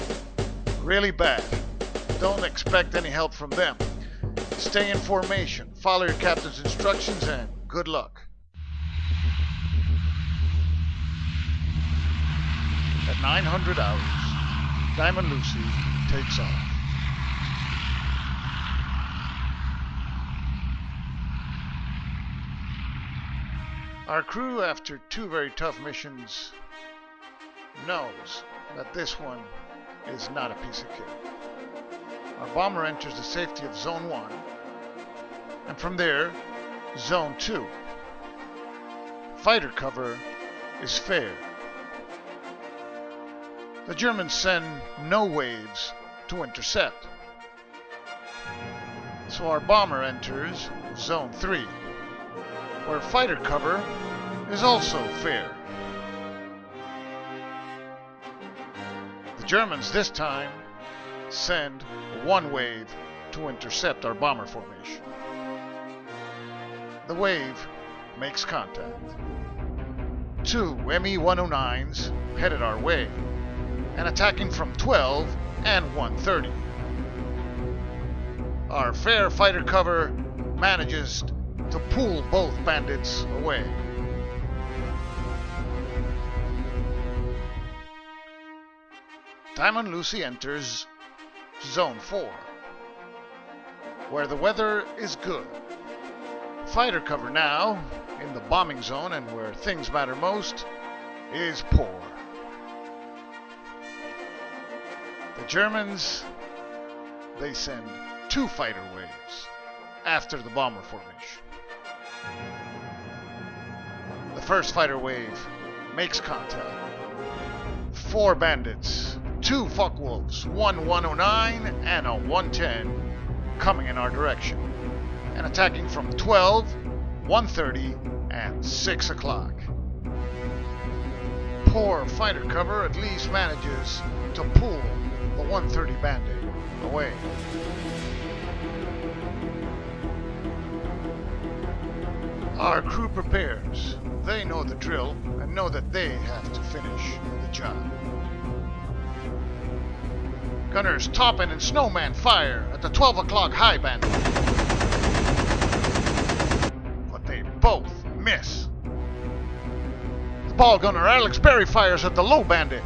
Really bad. Don't expect any help from them. Stay in formation, follow your captain's instructions, and good luck. At 900 hours, Diamond Lucy takes off. Our crew, after 2 very tough missions, knows that this one is not a piece of cake. Our bomber enters the safety of Zone 1, and from there, Zone 2. Fighter cover is fair. The Germans send no waves to intercept. So our bomber enters Zone 3, where fighter cover is also fair. The Germans this time send 1 wave to intercept our bomber formation. The wave makes contact. 2 ME-109s headed our way, and attacking from 12 and 130. Our fair fighter cover manages to pull both bandits away. Diamond Lucy enters Zone 4, where the weather is good. Fighter cover now, in the bombing zone and where things matter most, is poor. The Germans, they send 2 fighter waves after the bomber formation. The first fighter wave makes contact. 4 bandits, 2 Focke-Wulfs, 1 109 and a 110 coming in our direction, and attacking from 12, 130 and 6 o'clock. Poor fighter cover at least manages to pull the 130 bandit away. Our crew prepares. They know the drill and know that they have to finish the job. Gunners Toppin and Snowman fire at the 12 o'clock high bandit, but they both miss. The ball gunner Alex Berry fires at the low bandit,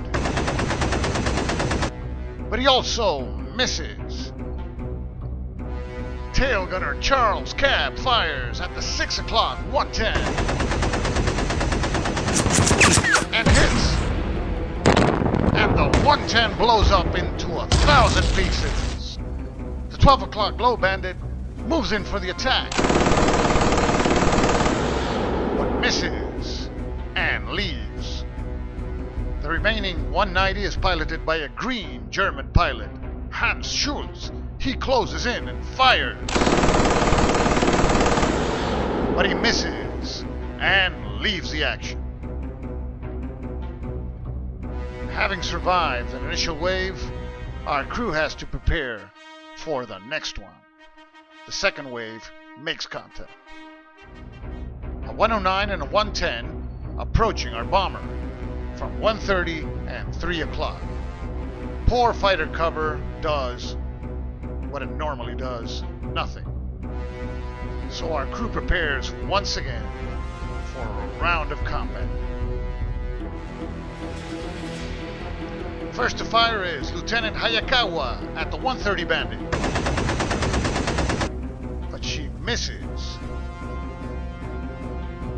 but he also misses. Tail gunner Charles Cab fires at the 6 o'clock 110 and hits. And the 110 blows up into 1,000 pieces. The 12 o'clock low bandit moves in for the attack, but misses and leaves. remaining 190 is piloted by a green German pilot, Hans Schulz. He closes in and fires. But he misses and leaves the action. Having survived an initial wave, our crew has to prepare for the next one. The second wave makes contact. A 109 and a 110 approaching our bomber from 1:30 and 3 o'clock. Poor fighter cover does what it normally does, nothing. So our crew prepares once again for a round of combat. First to fire is Lieutenant Hayakawa at the 130 Bandit. But she misses.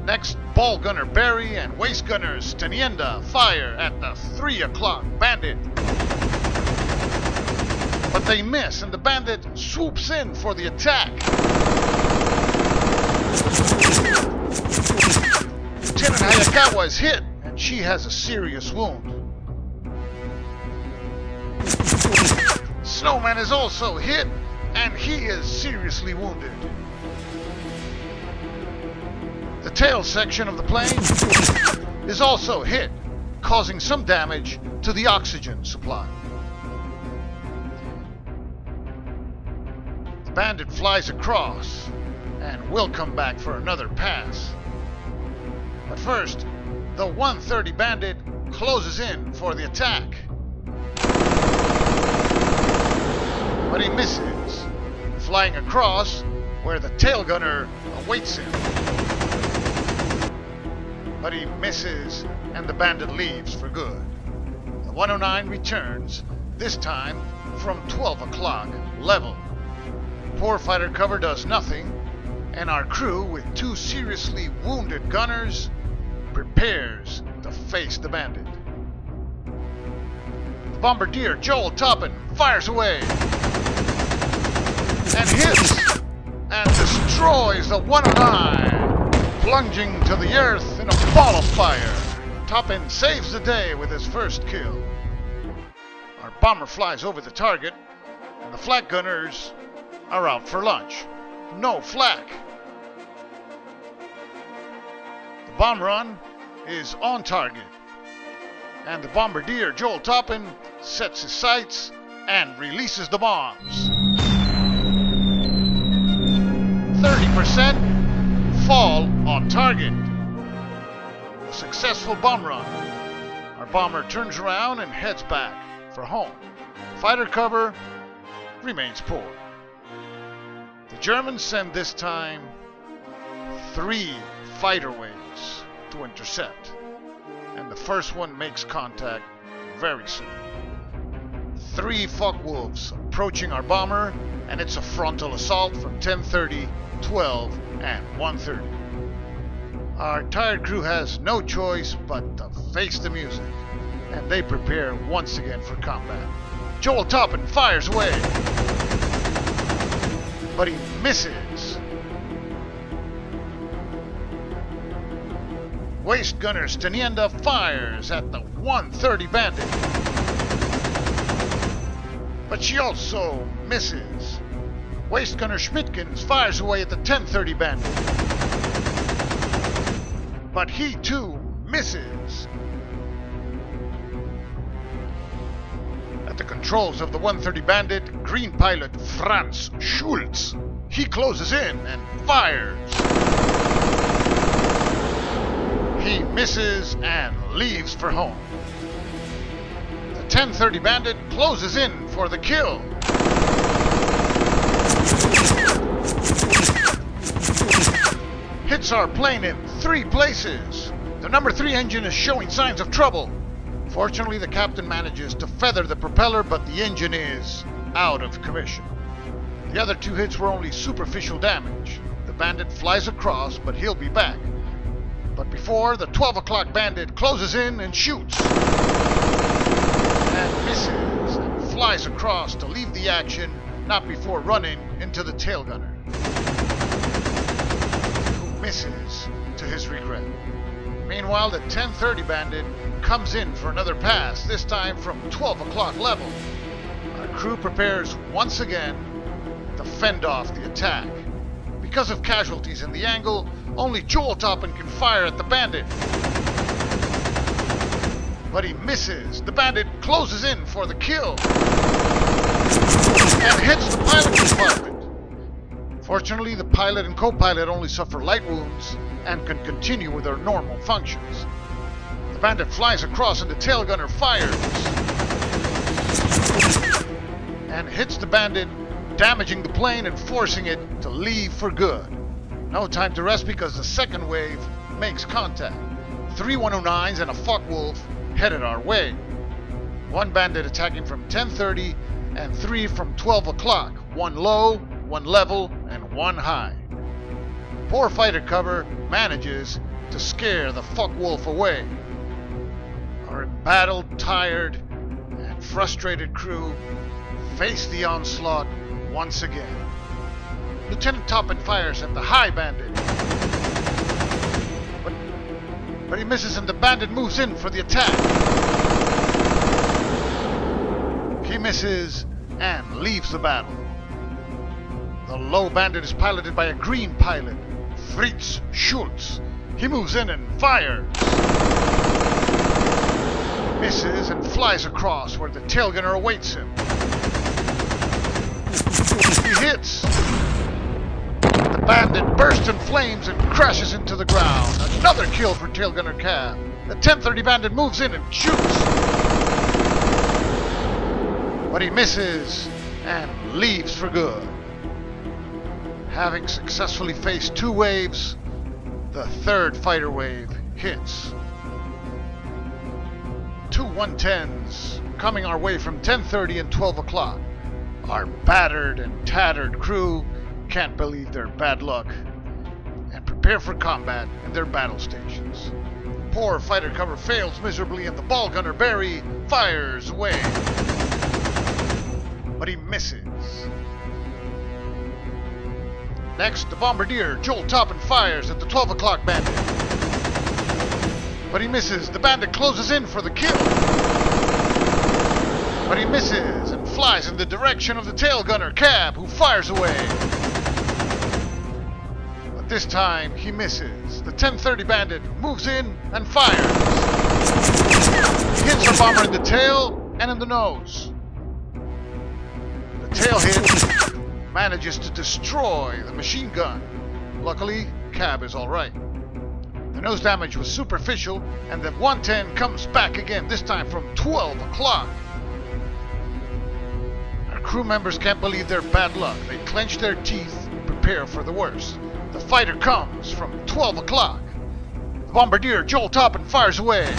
Next, ball gunner Barry and waist gunners Tenienda fire at the 3 o'clock Bandit. But they miss and the Bandit swoops in for the attack. Lieutenant Hayakawa is hit and she has a serious wound. Snowman is also hit and he is seriously wounded. The tail section of the plane is also hit, causing some damage to the oxygen supply. The Bandit flies across and will come back for another pass. But first, the 130 Bandit closes in for the attack. But he misses, flying across where the tail gunner awaits him. But he misses and the Bandit leaves for good. The 109 returns, this time from 12 o'clock level. Poor fighter cover does nothing, and our crew, with 2 seriously wounded gunners, prepares to face the Bandit. The bombardier Joel Toppin fires away and hits and destroys the 109, plunging to the earth in a ball of fire. Toppin saves the day with his first kill. Our bomber flies over the target, and the flak gunners are out for lunch. No flak. The bomb run is on target, and the bombardier Joel Toppin sets his sights and releases the bombs. 30% fall on target. A successful bomb run. Our bomber turns around and heads back for home. Fighter cover remains poor. The Germans send this time 3 fighter waves to intercept, and the first one makes contact very soon. 3 Focke-Wulfs approaching our bomber, and it's a frontal assault from 10:30, 12, and 1:30. Our tired crew has no choice but to face the music, and they prepare once again for combat. Joel Toppin fires away, but he misses. Waist gunner Tenienda fires at the 130 Bandit, but she also misses. Waist gunner Schmidtkins fires away at the 1030 Bandit, but he too misses. At the controls of the 130 Bandit, green pilot Franz Schulz. He closes in and fires. He misses and leaves for home. The 1030 Bandit closes in for the kill. Hits our plane in 3 places. The number 3 engine is showing signs of trouble. Fortunately, the captain manages to feather the propeller, but the engine is out of commission. The other 2 hits were only superficial damage. The Bandit flies across, but he'll be back. But before, the 12 o'clock Bandit closes in and shoots. And misses and flies across to leave the action, not before running into the tail gunner, who misses to his regret. Meanwhile, the 1030 Bandit comes in for another pass, this time from 12 o'clock level. Our crew prepares once again to fend off the attack. Because of casualties in the angle, only Joel Toppin can fire at the bandit. But he misses. The bandit closes in for the kill and hits the pilot compartment. Fortunately, the pilot and co-pilot only suffer light wounds and can continue with their normal functions. The bandit flies across and the tail gunner fires and hits the bandit, damaging the plane and forcing it to leave for good. No time to rest because the second wave makes contact. 3 109s and a Focke-Wulf headed our way. One bandit attacking from 10:30 and 3 from 12 o'clock. One low, one level, and one high. Poor fighter cover manages to scare the Focke-Wulf away. Our embattled, tired, and frustrated crew face the onslaught once again. Lieutenant Toppin fires at the high bandit. But he misses and the bandit moves in for the attack. He misses and leaves the battle. The low bandit is piloted by a green pilot, Fritz Schultz. He moves in and fires. Misses and flies across where the tail gunner awaits him. He hits. The bandit bursts in flames and crashes into the ground. Another kill for tail gunner Cab. The 10:30 bandit moves in and shoots. But he misses and leaves for good. Having successfully faced 2 waves, the 3rd fighter wave hits. 2 110s coming our way from 10:30 and 12 o'clock. Our battered and tattered crew can't believe their bad luck and prepare for combat in their battle stations. Poor fighter cover fails miserably and the ball gunner Barry fires away. But he misses. Next, the bombardier Joel Toppin fires at the 12 o'clock bandit. But he misses. The bandit closes in for the kill. But he misses and flies in the direction of the tail gunner Cab, who fires away. But this time he misses. The 10:30 bandit moves in and fires. He hits our bomber in the tail and in the nose. The tail hit manages to destroy the machine gun. Luckily, Cab is alright. The nose damage was superficial, and the 110 comes back again, this time from 12 o'clock. Our crew members can't believe their bad luck. They clench their teeth and prepare for the worst. The fighter comes from 12 o'clock. The bombardier Joel Toppin fires away.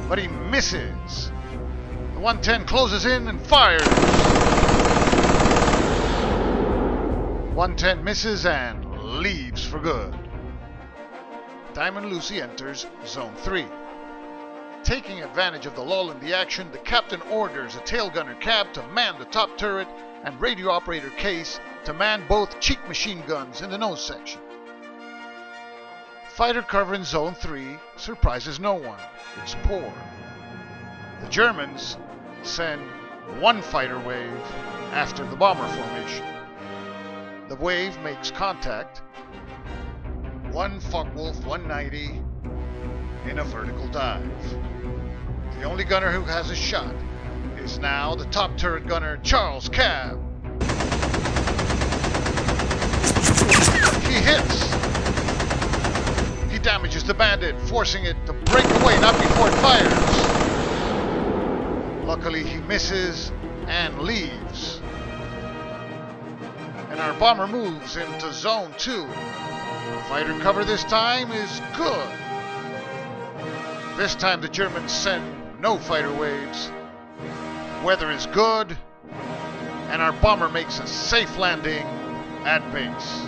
But he misses. The 110 closes in and fires. 110 misses and leaves for good. Diamond Lucy enters Zone 3. Taking advantage of the lull in the action, the captain orders a tail gunner Cab to man the top turret and radio operator Case to man both cheek machine guns in the nose section. Fighter cover in Zone 3 surprises no one. It's poor. The Germans send 1 fighter wave after the bomber formation. The wave makes contact. 1 Focke-Wulf 190 in a vertical dive. The only gunner who has a shot is now the top turret gunner Charles Cab. He hits. He damages the bandit, forcing it to break away not before it fires. Luckily he misses and leaves. And our bomber moves into Zone 2. Fighter cover this time is good. This time the Germans send no fighter waves. Weather is good, and our bomber makes a safe landing at base.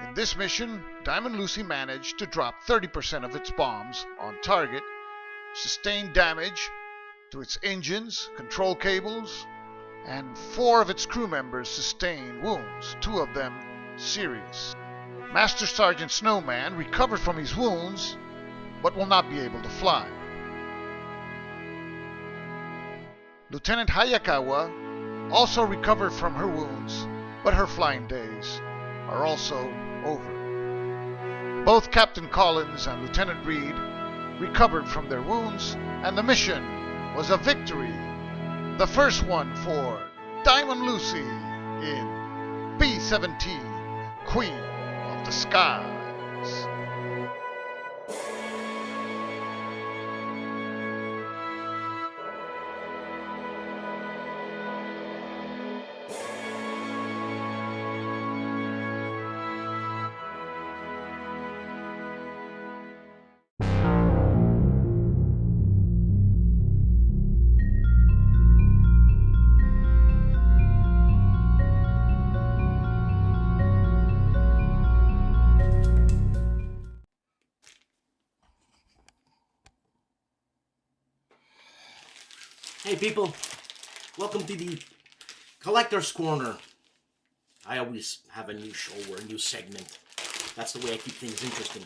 In this mission, Diamond Lucy managed to drop 30% of its bombs on target, sustained damage to its engines, control cables, and 4 of its crew members sustained wounds, 2 of them serious. Master Sergeant Snowman recovered from his wounds, but will not be able to fly. Lieutenant Hayakawa also recovered from her wounds, but her flying days are also over. Both Captain Collins and Lieutenant Reed recovered from their wounds, and the mission was a victory. The first one for Diamond Lucy in B-17, Queen of the Skies. Hey people, welcome to the Collector's Corner. I always have a new show or a new segment. That's the way I keep things interesting.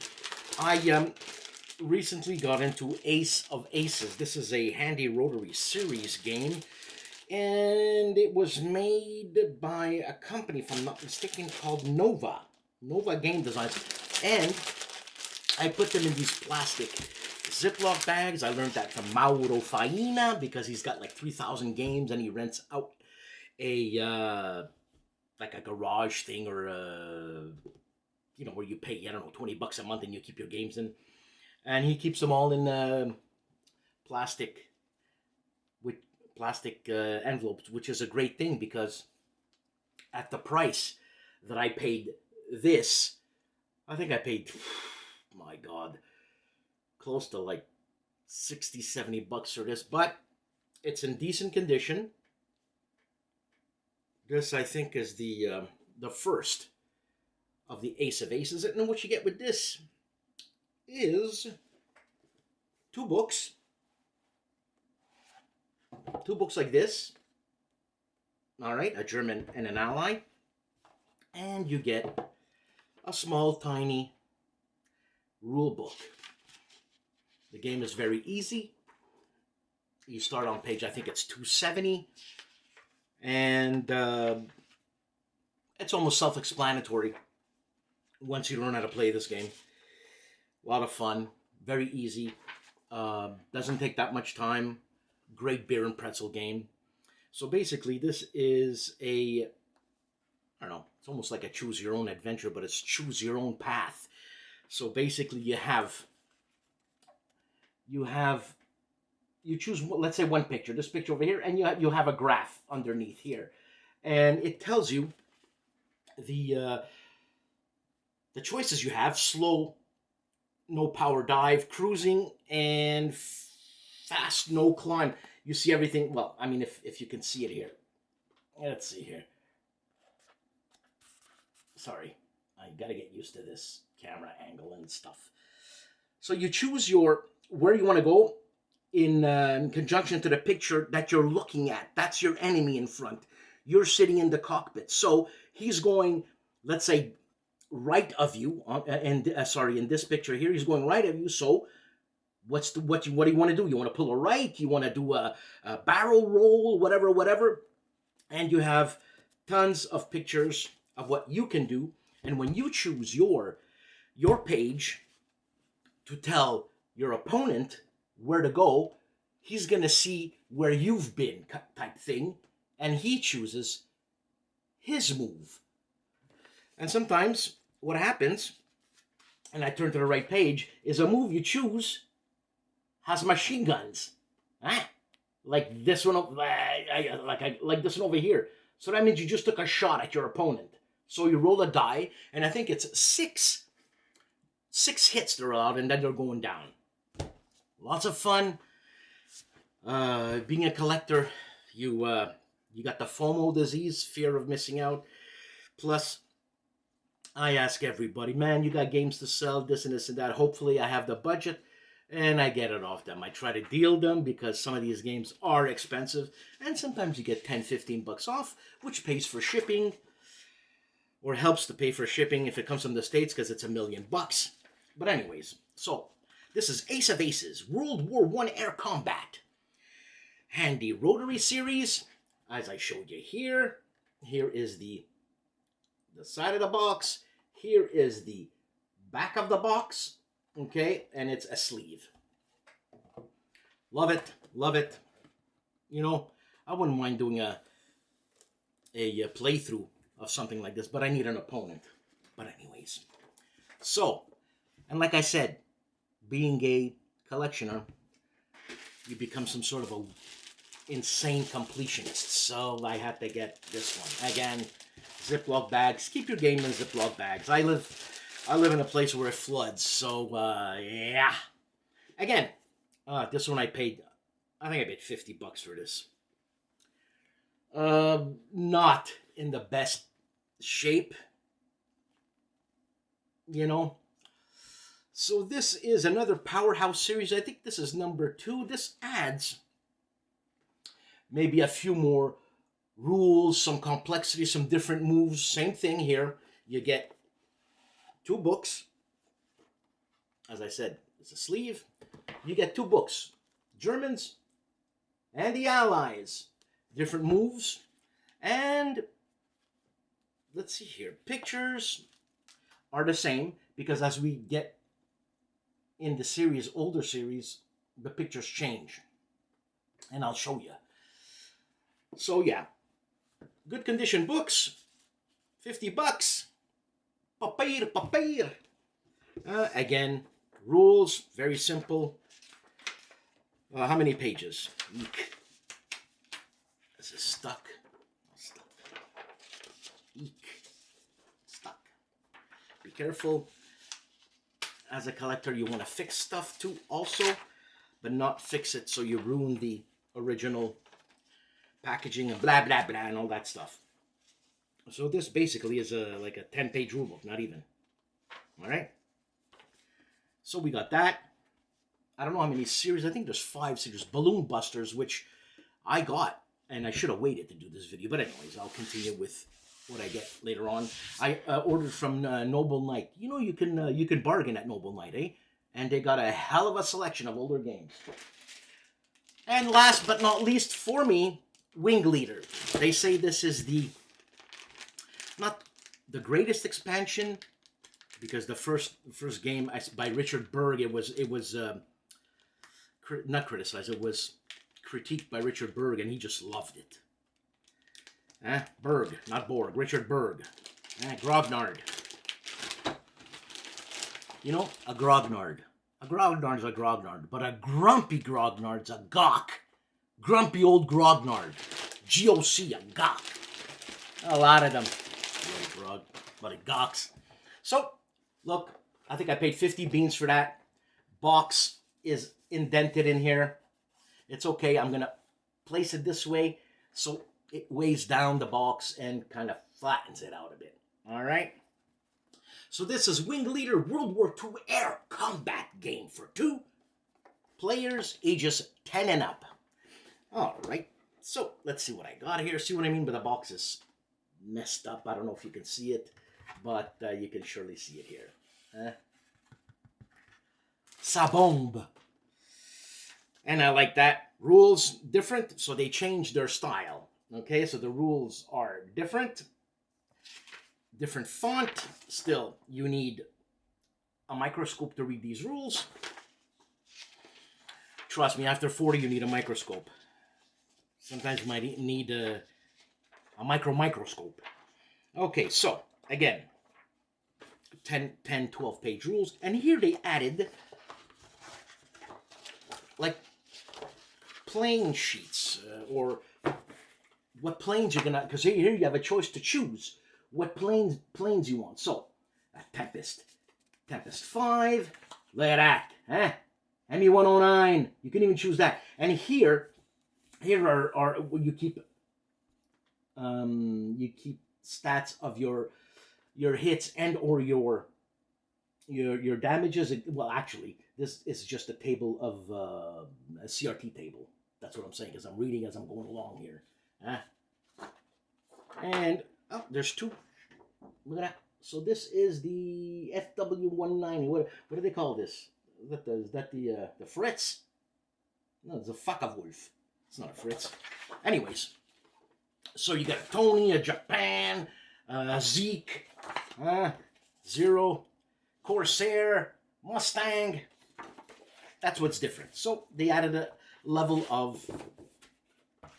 I recently got into Ace of Aces. This is a handy rotary series game, and it was made by a company, if I'm not mistaken, called Nova Game Designs, and I put them in these plastic Ziploc bags. I learned that from Mauro Faina because he's got like 3,000 games and he rents out a like a garage thing or you know, where you pay, I don't know, $20 a month and you keep your games in, and he keeps them all in plastic envelopes, which is a great thing because at the price that I paid this, I think I paid, my God, close to like 60-70 bucks for this, but it's in decent condition. This, I think, is the first of the Ace of Aces, and what you get with this is two books like this, all right, a German and an ally, and you get a small tiny rule book. The game is very easy. You start on page, I think it's 270. And it's almost self-explanatory once you learn how to play this game. A lot of fun. Very easy. Doesn't take that much time. Great beer and pretzel game. So basically this is a, I don't know, it's almost like a choose your own adventure, but it's choose your own path. So basically you choose, let's say, one picture, this picture over here, and you have a graph underneath here, and it tells you the choices you have: slow, no power dive, cruising, and fast, no climb. You see everything. Well, I mean, if you can see it here. Let's see here. Sorry, I gotta get used to this camera angle and stuff. So you choose where you want to go in conjunction to the picture that you're looking at. That's your enemy in front. You're sitting in the cockpit. So he's going, let's say, right of you. In this picture here, he's going right of you. So what do you want to do? You want to pull a right? You want to do a barrel roll? Whatever. And you have tons of pictures of what you can do. And when you choose your page to tell your opponent where to go, he's going to see where you've been, type thing, and he chooses his move. And sometimes what happens, and I turn to the right page, is a move you choose has machine guns. Like this one, like this one over here. So that means you just took a shot at your opponent. So you roll a die, and I think it's six hits they're allowed, and then they're going down. Lots of fun. Being a collector, you got the FOMO disease, fear of missing out. Plus, I ask everybody, man, you got games to sell, this and this and that. Hopefully I have the budget and I get it off them. I try to deal them because some of these games are expensive, and sometimes you get 10-15 bucks off, which pays for shipping. or helps to pay for shipping if it comes from the States because it's $1,000,000. But anyways, so this is Ace of Aces, World War I Air Combat. Handy rotary series, as I showed you here. Here is the side of the box. Here is the back of the box. Okay, and it's a sleeve. Love it, love it. You know, I wouldn't mind doing a playthrough of something like this, but I need an opponent. But anyways, so, and like I said, being a collectioner, you become some sort of a insane completionist. So I had to get this one. Again, Ziploc bags. Keep your game in Ziploc bags. I live in a place where it floods, so yeah. Again, this one I think I paid $50 for this. Not in the best shape, you know. So this is another Powerhouse series. I think this is number 2. This adds maybe a few more rules, some complexity, some different moves. Same thing here. You get 2 books. As I said, it's a sleeve. You get 2 books. Germans and the Allies. Different moves. And let's see here. Pictures are the same because as we get in the series, older series, the pictures change. And I'll show you. So yeah, good condition books, $50. Papir. Again, rules, very simple. How many pages? Eek. This is stuck. Eek. Stuck. Be careful. As a collector, you want to fix stuff too also, but not fix it so you ruin the original packaging and blah, blah, blah, and all that stuff. So this basically is like a 10-page rule book, not even. All right? So we got that. I don't know how many series. I think there's 5 series. Balloon Busters, which I got, and I should have waited to do this video. But anyways, I'll continue with what I get later on. I ordered from Noble Knight. You know, you can bargain at Noble Knight, eh? And they got a hell of a selection of older games. And last but not least, for me, Wing Leader. They say this is not the greatest expansion, because the first game by Richard Berg, it was not criticized, it was critiqued by Richard Berg, and he just loved it. Berg, not Borg, Richard Berg. Grognard. You know, a Grognard. A Grognard's a Grognard, but a grumpy Grognard's a Gawk. Grumpy old Grognard. GOC, a Gawk. A lot of them. Grog, but it Gawks. So, look, I think I paid 50 beans for that. Box is indented in here. It's okay. I'm going to place it this way so it weighs down the box and kind of flattens it out a bit. All right? So this is Wing Leader World War II Air Combat game for 2 players ages 10 and up. All right. So let's see what I got here. See what I mean by the box is messed up. I don't know if you can see it, but you can surely see it here. Sabomb. And I like that. Rules different, so they changed their style. Okay, so the rules are different. Different font. Still, you need a microscope to read these rules. Trust me, after 40, you need a microscope. Sometimes you might need a microscope. Okay, so, again, 12 page rules. And here they added, like, plane sheets, or what planes you're gonna, because here you have a choice to choose what planes you want. So, a Tempest 5, look at that, huh? ME109, you can even choose that. And here are you keep stats of your hits and or your damages. Well, actually, this is just a table of a CRT table. That's what I'm saying, because I'm reading as I'm going along here. And oh, there's 2 Look at that. So this is the FW190. What do they call this? Is that the Fritz? No, it's a Wolf. It's not a Fritz. Anyways, so you got a Tony, a Japan, a Zeke, Zero, Corsair, Mustang. That's what's different. So they added a level of,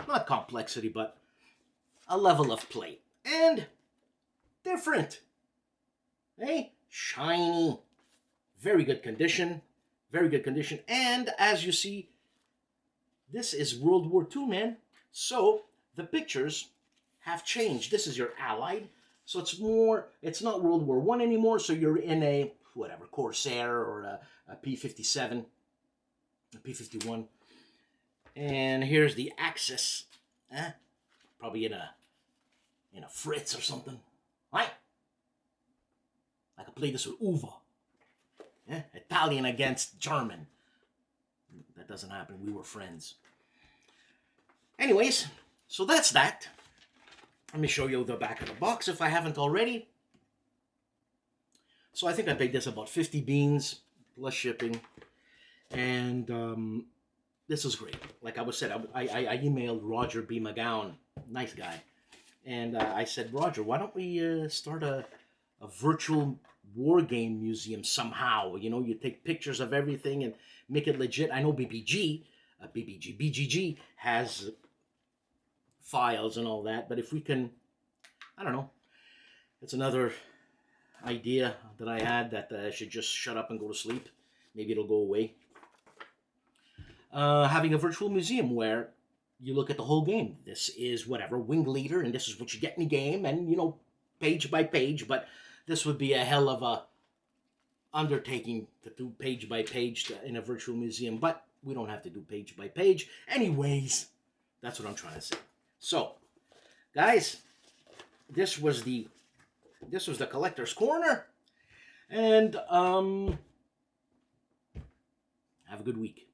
not complexity, but a level of play. And different. Hey, shiny, very good condition, very good condition. And as you see, this is World War II, man. So the pictures have changed. This is your Allied. So it's not World War I anymore. So you're in a, whatever, Corsair or a P-57, a P-51. And here's the Axis. Probably in a Fritz or something. Right? I could play this with Uva. Italian against German. That doesn't happen. We were friends. Anyways, so that's that. Let me show you the back of the box if I haven't already. So I think I paid this about 50 beans plus shipping. And this is great. Like I was said, I emailed Roger B. McGowan. Nice guy. And I said, Roger, why don't we start a virtual war game museum somehow? You take pictures of everything and make it legit. I know BGG has files and all that, but if we can, I don't know. It's another idea that I had that I should just shut up and go to sleep. Maybe it'll go away. Having a virtual museum where you look at the whole game. This is whatever, wing leader, and this is what you get in the game, and, page by page, but this would be a hell of a undertaking to do page by page in a virtual museum, but we don't have to do page by page. Anyways, that's what I'm trying to say. So, guys, this was the collector's corner, and have a good week.